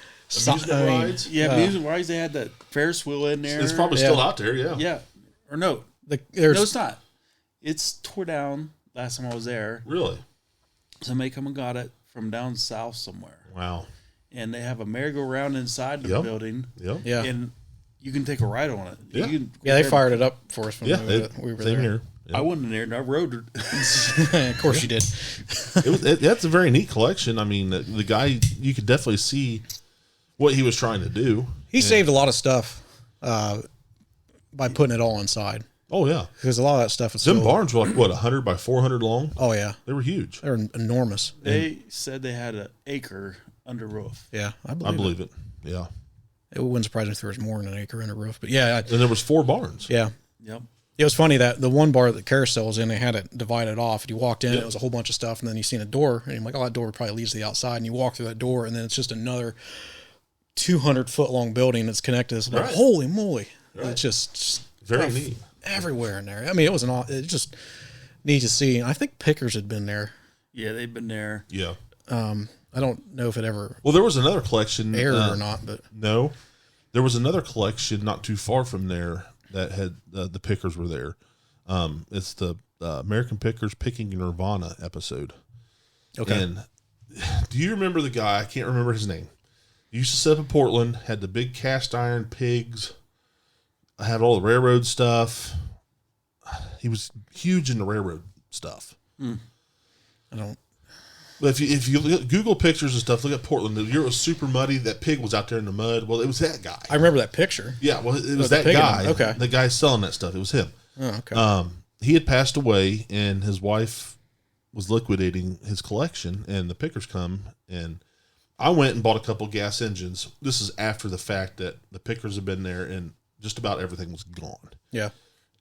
amusement rides. Yeah, amusement rides. They had that Ferris wheel in there. It's probably still out there. Yeah. Yeah, or no, There's no, it's not. It's tore down last time I was there. Really? Somebody come and got it from down south somewhere, Wow. and they have a merry-go-round inside the Yep. building. Yep. yeah. And you can take a ride on it. Yeah. You can Yeah, they fired it up for us when Yeah. we were Same there. here. I wasn't in there, and I rode it. Of course you did. That's a very neat collection. I mean, the guy, you could definitely see what he was trying to do. He saved a lot of stuff by putting it all inside. Oh yeah, Because a lot of that stuff is them still, barns were like what 100 by 400 long. Oh, yeah. They were huge. They're enormous. They said they had an acre under roof. Yeah, I I believe, believe it. Yeah, it. It wouldn't surprise me if there was more than an acre in a roof. But yeah, and there was 4 barns. yeah. Yep. It was funny that the one bar that Carousel was in, they had it divided off. And you walked in, Yep. it was a whole bunch of stuff, and then you seen a door, and you're like, "Oh, that door probably leads to the outside." And you walk through that door, and then it's just another 200-foot long building that's connected. It's like, Right. holy moly! Right. It's just Very stuff neat. everywhere in there. I mean, it just neat to see. And I think Pickers had been there. Yeah, they've been there. Yeah. I don't know if it ever Well, there was another collection. aired or not, but No, there was another collection not too far from there that had the Pickers were there. It's the American Pickers Picking Nirvana episode. okay. And Do you remember the guy? I can't remember his name. He used to set up in Portland, had the big cast iron pigs, had all the railroad stuff. He was huge in the railroad stuff. I don't. But if you look at Google pictures and stuff, look at Portland. The year was super muddy. That pig was out there in the mud. Well, it was that guy. I remember that picture. Yeah, well, it was that guy. Okay. The guy selling that stuff. It was him. Oh, okay. He had passed away, and his wife was liquidating his collection, and the pickers come, and I went and bought a couple gas engines. This is after the fact that the pickers had been there, and just about everything was gone. Yeah.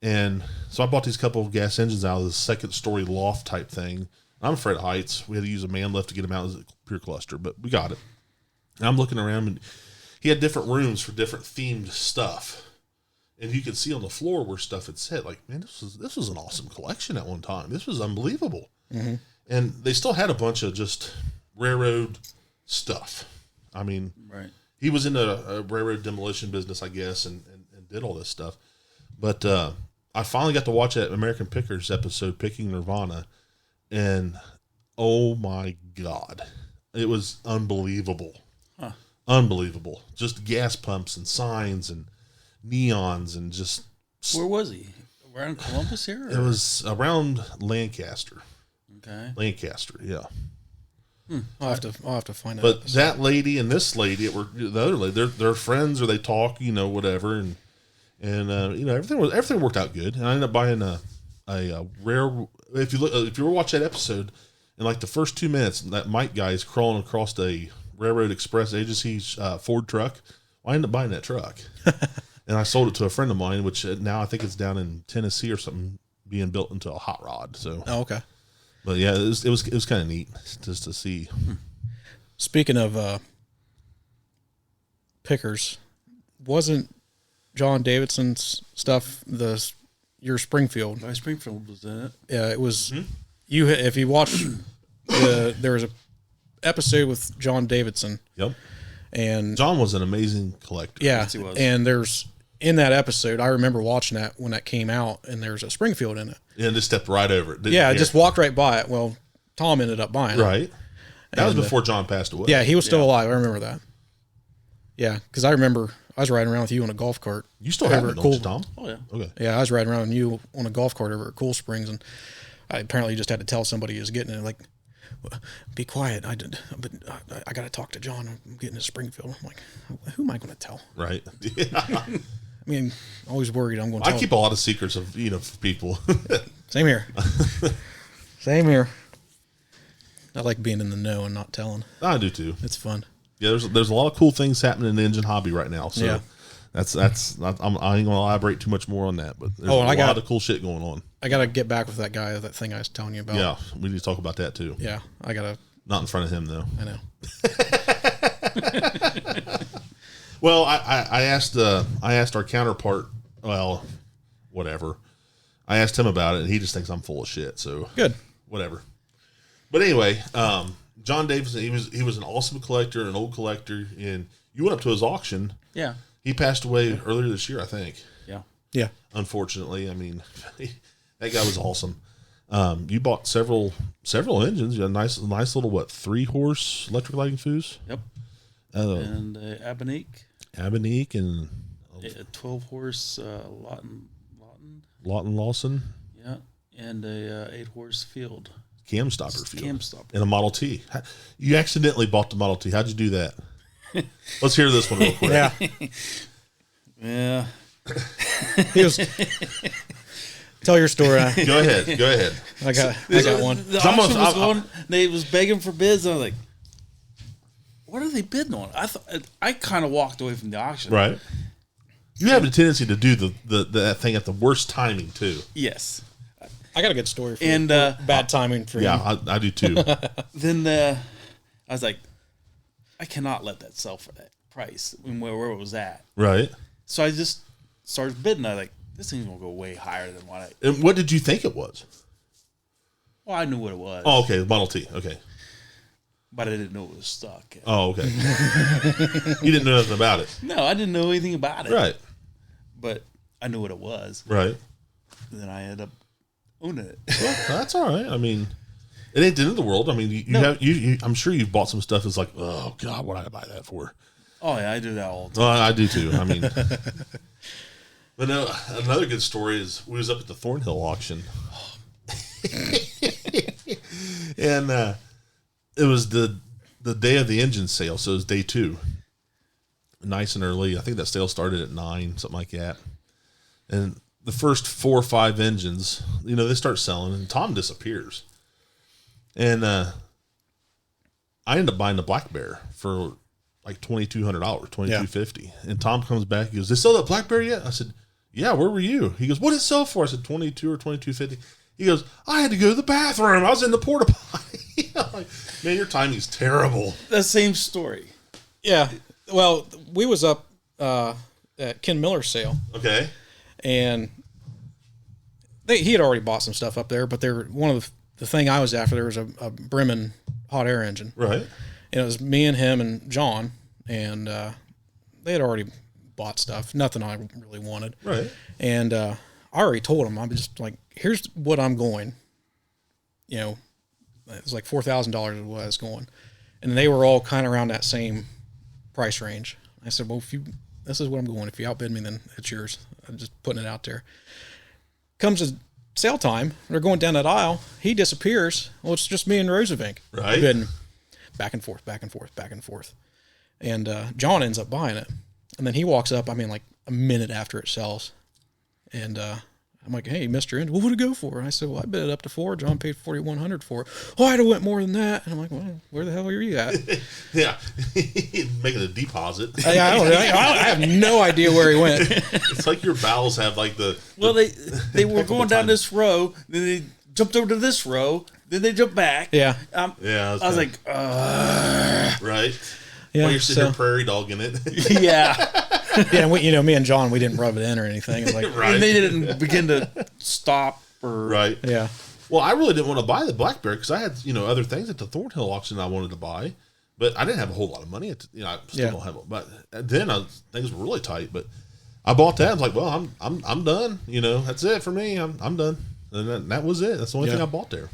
And so I bought these couple of gas engines out of this second-story loft type thing. I'm afraid of heights. We had to use a man lift to get them out as a pure cluster, but we got it. And I'm looking around, and he had different rooms for different themed stuff. And you could see on the floor where stuff had set. Like, man, this was an awesome collection at one time. This was unbelievable. Mm-hmm. And they still had a bunch of just railroad stuff. I mean, right. He was in a railroad demolition business, I guess, and did all this stuff. But I finally got to watch that American Pickers episode, Picking Nirvana, and oh my God, it was unbelievable. Huh. Unbelievable. Just gas pumps and signs and neons and just... Where was he? Around Columbus here? Or? It was around Lancaster. Okay. Lancaster, yeah. I'll have to find out. But that lady and this lady, the other lady, they're friends, or they talk, whatever, and everything worked out good. And I ended up buying a rare. If you ever watch that episode, in like the first 2 minutes, that Mike guy is crawling across a Railroad Express Agency's Ford truck. Well, I ended up buying that truck, and I sold it to a friend of mine, which now I think it's down in Tennessee or something, being built into a hot rod. So, okay. But yeah, it was kind of neat just to see. Speaking of pickers, wasn't John Davidson's stuff your Springfield? My Springfield was in it. Yeah, it was. You if you watch there was a episode with John Davidson. Yep. And John was an amazing collector. Yeah, yes, he was. And there's in that episode, I remember watching that when that came out, and there's a Springfield in it. And just stepped right over it. Yeah, I just walked right by it. Well, Tom ended up buying it. Right. That was before John passed away. Yeah, he was still alive. I remember that. Yeah, because I remember I was riding around with you on a golf cart. You still have it, don't you, Tom? Oh, yeah. Okay. Yeah, I was riding around with you on a golf cart over at Cool Springs, and I apparently just had to tell somebody he was getting it. Like, be quiet. I got to talk to John. I'm getting to Springfield. I'm like, who am I going to tell? Right. Yeah. I mean, always worried I'm going to tell. I keep a lot of secrets of people. Same here. Same here. I like being in the know and not telling. I do too. It's fun. Yeah, there's a lot of cool things happening in the engine hobby right now. So yeah. I ain't gonna elaborate too much more on that, but there's a lot of cool shit going on. I gotta get back with that guy, that thing I was telling you about. Yeah, we need to talk about that too. Yeah, I gotta. Not in front of him though. I know. Well, I asked our counterpart. Well, whatever. I asked him about it, and he just thinks I'm full of shit. So good. Whatever. But anyway, John Davidson, he was an awesome collector, an old collector, and you went up to his auction. Yeah. He passed away earlier this year, I think. Yeah. Yeah. Unfortunately, I mean, that guy was awesome. You bought several engines. You had a nice little 3-horse electric lighting fuse. Yep. And Abanique. Abanique and A 12-horse Lawton Lawson. Yeah, and a 8-horse Field. Cam stopper field. Cam stopper. And a Model T. You accidentally bought the Model T. How'd you do that? Let's hear this one real quick. Yeah. Yeah. Tell your story. Go ahead. I got one. The auction was going. They was begging for bids. And I was like, "What are they bidding on?" I kind of walked away from the auction. Right. You have a tendency to do that thing at the worst timing too. Yes. I got a good story for you. And bad timing for you. Yeah, I do too. Then I was like, I cannot let that sell for that price where it was at. Right. So I just started bidding. I was like, this thing's gonna go way higher than what I. And what did you think it was? Well, I knew what it was. Oh, okay, Model T. Okay. But I didn't know it was stuck. Oh, okay. You didn't know nothing about it. No, I didn't know anything about it. Right. But I knew what it was. Right. And then I ended up owning it. Well, that's all right. I mean, It ain't the end of the world. I mean, you I'm sure you've bought some stuff that's like, oh God, what did I buy that for? Oh yeah, I do that all the time. Well, I do too. I mean, but no, another good story is we was up at the Thornhill auction, and it was the day of the engine sale, so it was day 2. Nice and early. I think that sale started at 9, something like that. And the first 4 or 5 engines, they start selling, and Tom disappears. And I ended up buying the Black Bear for like $2,200, $2,250. And Tom comes back. He goes, "They sell that Black Bear yet?" I said, "Yeah, where were you?" He goes, "What did it sell for?" I said, $22 or $22.50. He goes, "I had to go to the bathroom. I was in the porta potty." I'm like, man, your timing's terrible. The same story. Yeah. Well, we was up at Ken Miller's sale. Okay. And he had already bought some stuff up there, but one of the thing I was after, there was a Bremen hot air engine. Right. And it was me and him and John, and they had already bought stuff. Nothing I really wanted. Right. And I already told him, I'm just like, here's what I'm going. It was like $4,000 is what I was going. And they were all kind of around that same price range. I said, well, this is what I'm going. If you outbid me, then it's yours. I'm just putting it out there. Comes to sale time. They're going down that aisle. He disappears. Well, it's just me and Rosevink. Right. Bidding back and forth, back and forth, back and forth. And John ends up buying it. And then he walks up, like a minute after it sells. And I'm like, "Hey, Mr. End, what would it go for?" And I said, "Well, I bid it up to $4. John paid $4,100 for it." "Oh, I'd have went more than that." And I'm like, "Well, where the hell are you at?" Yeah. Making a deposit. I have no idea where he went. It's like your bowels have like the... Well, they were going down this row, then they jumped over to this row, then they jumped back. Yeah. Yeah. I was like, right. Yeah. While you're sitting there prairie dogging it. yeah. Yeah, me and John, we didn't rub it in or anything. It was like, Right. And they didn't begin to stop or... Right. yeah. Well, I really didn't want to buy the Black Bear because I had, other things at the Thornhill auction I wanted to buy, but I didn't have a whole lot of money. I still don't have it. But then things were really tight. But I bought that. I was like, well, I'm done. That's it for me. I'm done. And that was it. That's the only thing I bought there.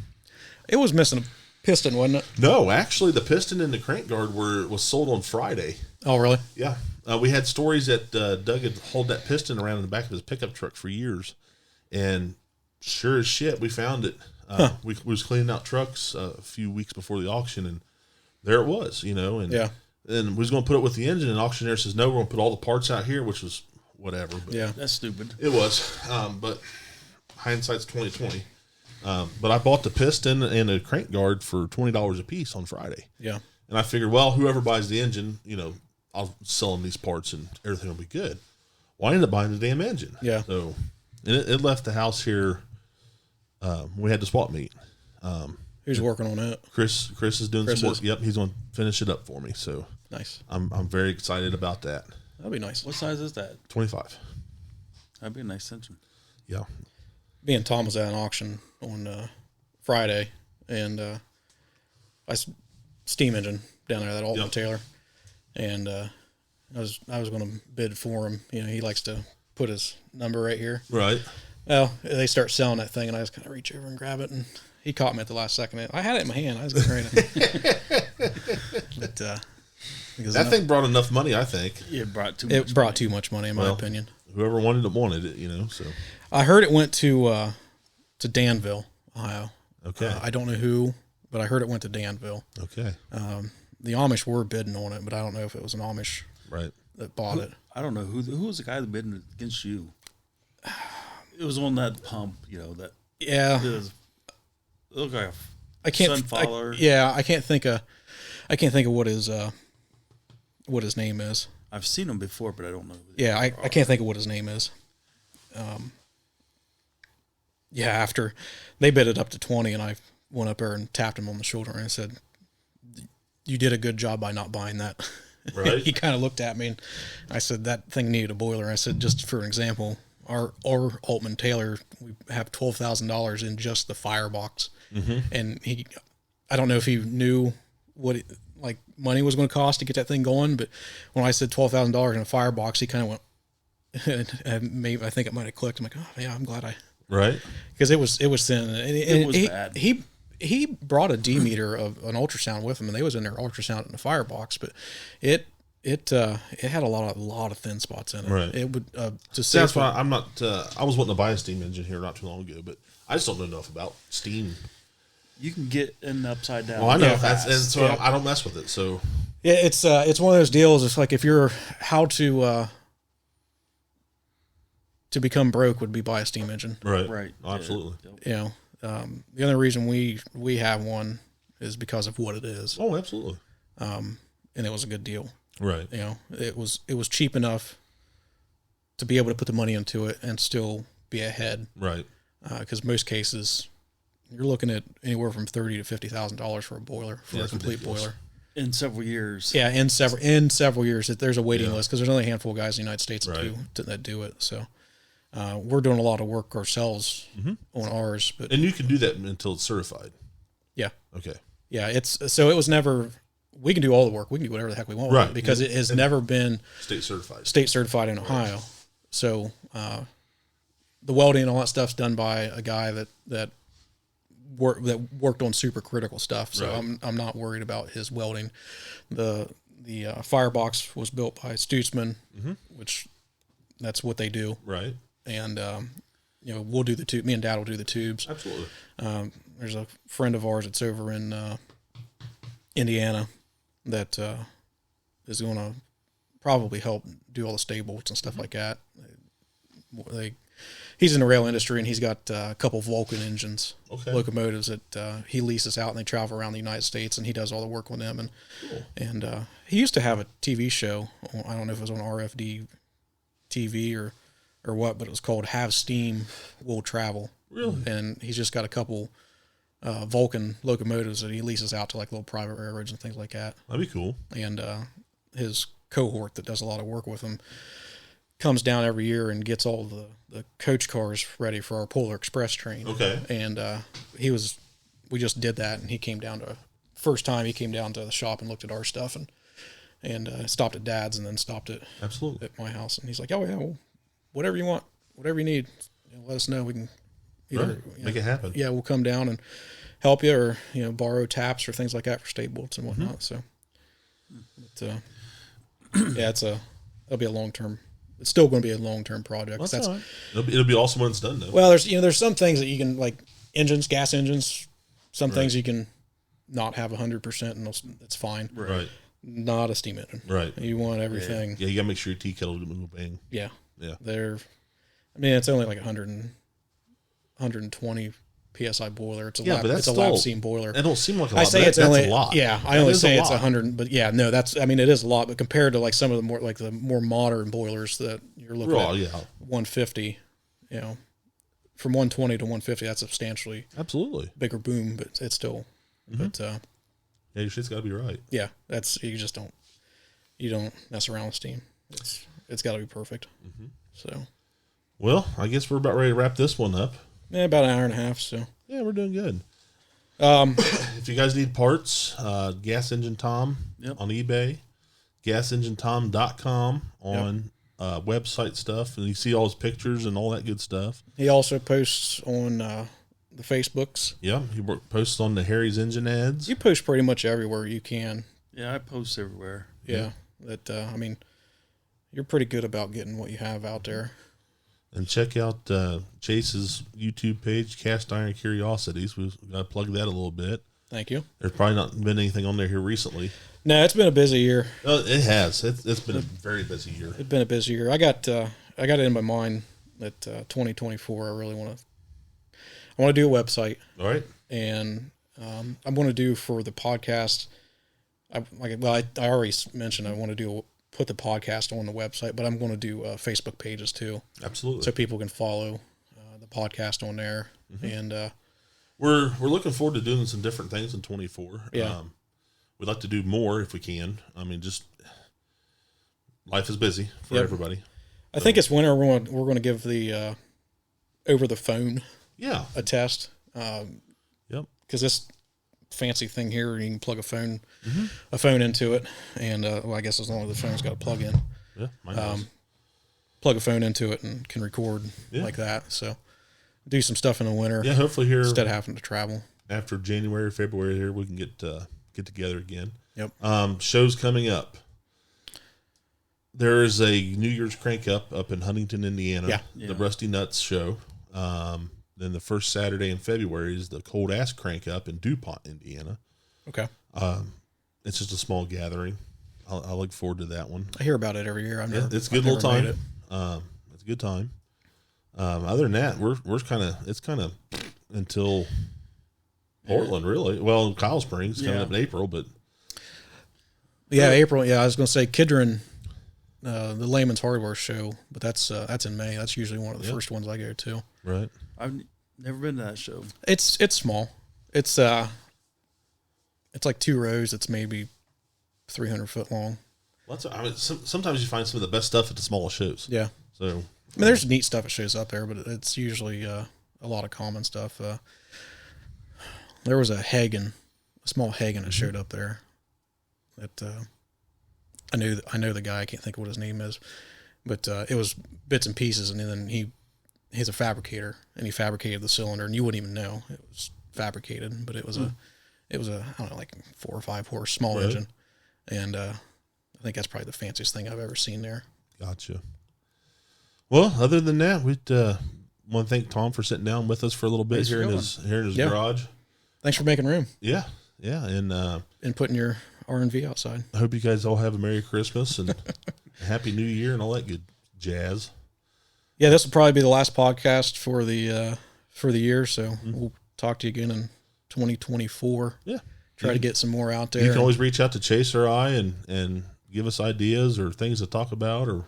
It was missing a piston, wasn't it? No, actually, the piston and the crank guard was sold on Friday. Oh, really? Yeah. We had stories that Doug had hauled that piston around in the back of his pickup truck for years. And sure as shit, we found it. We was cleaning out trucks a few weeks before the auction, and there it was, and and we was going to put it with the engine, and the auctioneer says, "No, we're going to put all the parts out here," which was whatever. But Yeah. That's stupid. it was. But hindsight's 20/20. But I bought the piston and a crank guard for $20 a piece on Friday. Yeah. And I figured, well, whoever buys the engine, I'll sell them these parts and everything will be good. Well, I ended up buying the damn engine. Yeah. So, and it left the house here. We had the swap meet. Who's working on it? Chris is doing some work. Yep, he's going to finish it up for me. So Nice. I'm very excited about that. That'd be nice. What size is that? 25. That'd be a nice engine. Yeah. Me and Tom was at an auction on Friday, and steam engine down there, that Altman Taylor, and I was going to bid for him. He likes to put his number right here. Right. Well, they start selling that thing, and I just kind of reach over and grab it, and he caught me at the last second. I had it in my hand. I was getting ready to. But that thing brought enough money, I think. It brought too much money, in my opinion. Whoever wanted it, so. I heard it went to Danville, Ohio. Okay. I don't know who, but I heard it went to Danville. Okay. The Amish were bidding on it, but I don't know if it was an Amish that bought it. I don't know who was the guy that bid against you. It was on that pump, that. Yeah. It looked like I can't. Sunflower. I can't think of what his name is. I've seen him before, but I don't know. Yeah, I can't think of what his name is. After they bid it up to 20, and I went up there and tapped him on the shoulder and I said, "You did a good job by not buying that." Right. He kind of looked at me, and I said, "That thing needed a boiler." I said, "Just for an example, our Altman Taylor, we have $12,000 in just the firebox," and I don't know if he knew what money was going to cost to get that thing going, but when I said $12,000 in a firebox, he kind of went. Maybe I think it might have clicked. I'm like, "Oh yeah, I'm glad I." Right. Because it was thin. And it was bad. He he brought a D meter of an ultrasound with him, and they was in their ultrasound in the firebox, but it had a lot of thin spots in it. Right. It would just that's why I'm not. I was wanting to buy a steam engine here not too long ago, but I just don't know enough about steam. You can get in upside down. Well, I know fast. and so I don't mess with it. So yeah, it's one of those deals. It's like if you're how to become broke would be buy a steam engine. Right. Oh, absolutely. You know, the only reason we have one is because of what it is. Oh, absolutely. And it was a good deal. Right. You know, it was cheap enough to be able to put the money into it and still be ahead. Right. Because most cases, you're looking at anywhere from $30,000 to $50,000 for a boiler for a complete ridiculous. boiler. In several years. Yeah, in several years, there's a waiting list because there's only a handful of guys in the United States that do it. So we're doing a lot of work ourselves on ours, but and you can do that until it's certified. Yeah. Okay. Yeah, it was never. We can do all the work. We can do whatever the heck we want, right? Because it has never been state certified in Ohio. So the welding and all that stuff's done by a guy that worked on supercritical stuff. So I'm not worried about his welding. The firebox was built by Stutzman, which that's what they do, right? And we'll do the tube. Me and Dad will do the tubes. Absolutely. There's a friend of ours that's over in Indiana that is going to probably help do all the stay-bolts and stuff like that. He's in the rail industry, and he's got a couple Vulcan engines, locomotives that he leases out, and they travel around the United States, and he does all the work on them. And and he used to have a TV show. I don't know if it was on RFD TV or what, but it was called Have Steam, Will Travel. Really? And he's just got a couple Vulcan locomotives that he leases out to like little private railroads and things like that. That'd be cool. And his cohort that does a lot of work with him comes down every year and gets all the coach cars ready for our Polar Express train. Okay. And we just did that, and he came down to the shop and looked at our stuff and stopped at Dad's and then stopped at my house. And he's like, oh yeah, well, whatever you want, whatever you need, let us know. We can make it happen. Yeah, we'll come down and help you, or borrow taps or things like that for stay-bolts and whatnot. So, it'll be a long-term. It's still going to be a long-term project. Well, that's all right. It'll be awesome when it's done, though. Well, there's some things that you can, like engines, gas engines. Some things you can not have 100%, and it's fine. Right. Not a steam engine. Right. You want everything. Yeah, you got to make sure your tea kettle doesn't bang. Yeah. Yeah. It's only like 120 PSI boiler. It's a lap steam boiler. It don't seem like a lot. I say it's only a lot. Yeah, I only say it's 100, but yeah, no, it is a lot. But compared to like some of the more modern boilers that you're looking at, 150, from 120 to 150, that's substantially bigger boom, but it's still, but your shit's got to be right. Yeah, you don't mess around with steam. It's got to be perfect. So, well, I guess we're about ready to wrap this one up. Yeah, about an hour and a half. So yeah, we're doing good. If you guys need parts, Gas Engine Tom on eBay, gasenginetom.com on website stuff, and you see all his pictures and all that good stuff. He also posts on the Facebooks. Yeah, he posts on the Harry's Engine ads. You post pretty much everywhere you can. Yeah, I post everywhere. Yeah. You're pretty good about getting what you have out there. And check out Chase's YouTube page, Cast Iron Curiosities. We've got to plug that a little bit. Thank you. There's probably not been anything on there here recently. No, it's been a busy year. It has. It's been a very busy year. It's been a busy year. I got it in my mind that 2024, I really want to do a website. All right. And I'm going to do for the podcast. I already mentioned I want to put the podcast on the website, but I'm going to do Facebook pages too. Absolutely. So people can follow the podcast on there. And we're looking forward to doing some different things in 24. Yeah. We'd like to do more if we can. Just life is busy for everybody. I think it's winter. We're going to give the over the phone a test. Because this fancy thing here, you can plug a phone into it, and I guess as long as the phone's got a plug in, plug a phone into it and can record like that. So do some stuff in the winter, hopefully here instead of having to travel. after January or February here, we can get together again. Yep. Shows coming up. There is a New Year's crank up in Huntington, Indiana. Yeah. The Rusty Nuts show. Then the first Saturday in February is the Cold Ass crank up in DuPont, Indiana. Okay. It's just a small gathering. I look forward to that one. I hear about it every year. It's a good little time. It's a good time. Other than that, it's kind of until Portland, really. Well, Kyle Springs coming up in April, but April. Yeah, I was going to say Kidron, the Layman's Hardware show, but that's in May. That's usually one of the first ones I go to. Right. I've never been to that show. It's small. It's like 2 rows. It's maybe 300 foot long. Well, sometimes you find some of the best stuff at the smallest shows. Yeah. So I mean, there's neat stuff that shows up there, but it's usually a lot of common stuff. There was a small Hagen that showed up there. That I know the guy. I can't think of what his name is, but it was bits and pieces, and then he's a fabricator, and he fabricated the cylinder, and you wouldn't even know it was fabricated, but it was a I don't know, like 4 or 5 horse small engine, and I think that's probably the fanciest thing I've ever seen there. Gotcha. Well, other than that, we'd want to thank Tom for sitting down with us for a little bit here in his garage. Thanks for making room. Yeah, and putting your R&V outside. I hope you guys all have a Merry Christmas and a Happy New Year and all that good jazz. Yeah, this will probably be the last podcast for the year, so we'll talk to you again in 2024. Yeah. Try to get some more out there. You can always reach out to Chase or I and give us ideas or things to talk about or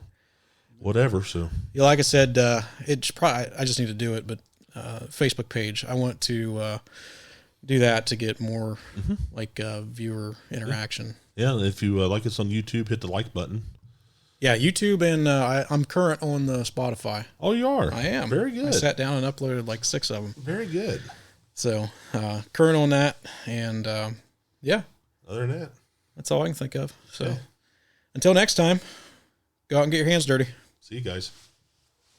whatever. So yeah, like I said, it's probably I just need to do it, but Facebook page. I want to do that to get more viewer interaction. Yeah, if you like us on YouTube, hit the like button. Yeah, YouTube, and I'm current on the Spotify. Oh, you are? I am. Very good. I sat down and uploaded like 6 of them. Very good. So, current on that, and yeah. Other than that, that's all I can think of. So, until next time, go out and get your hands dirty. See you guys.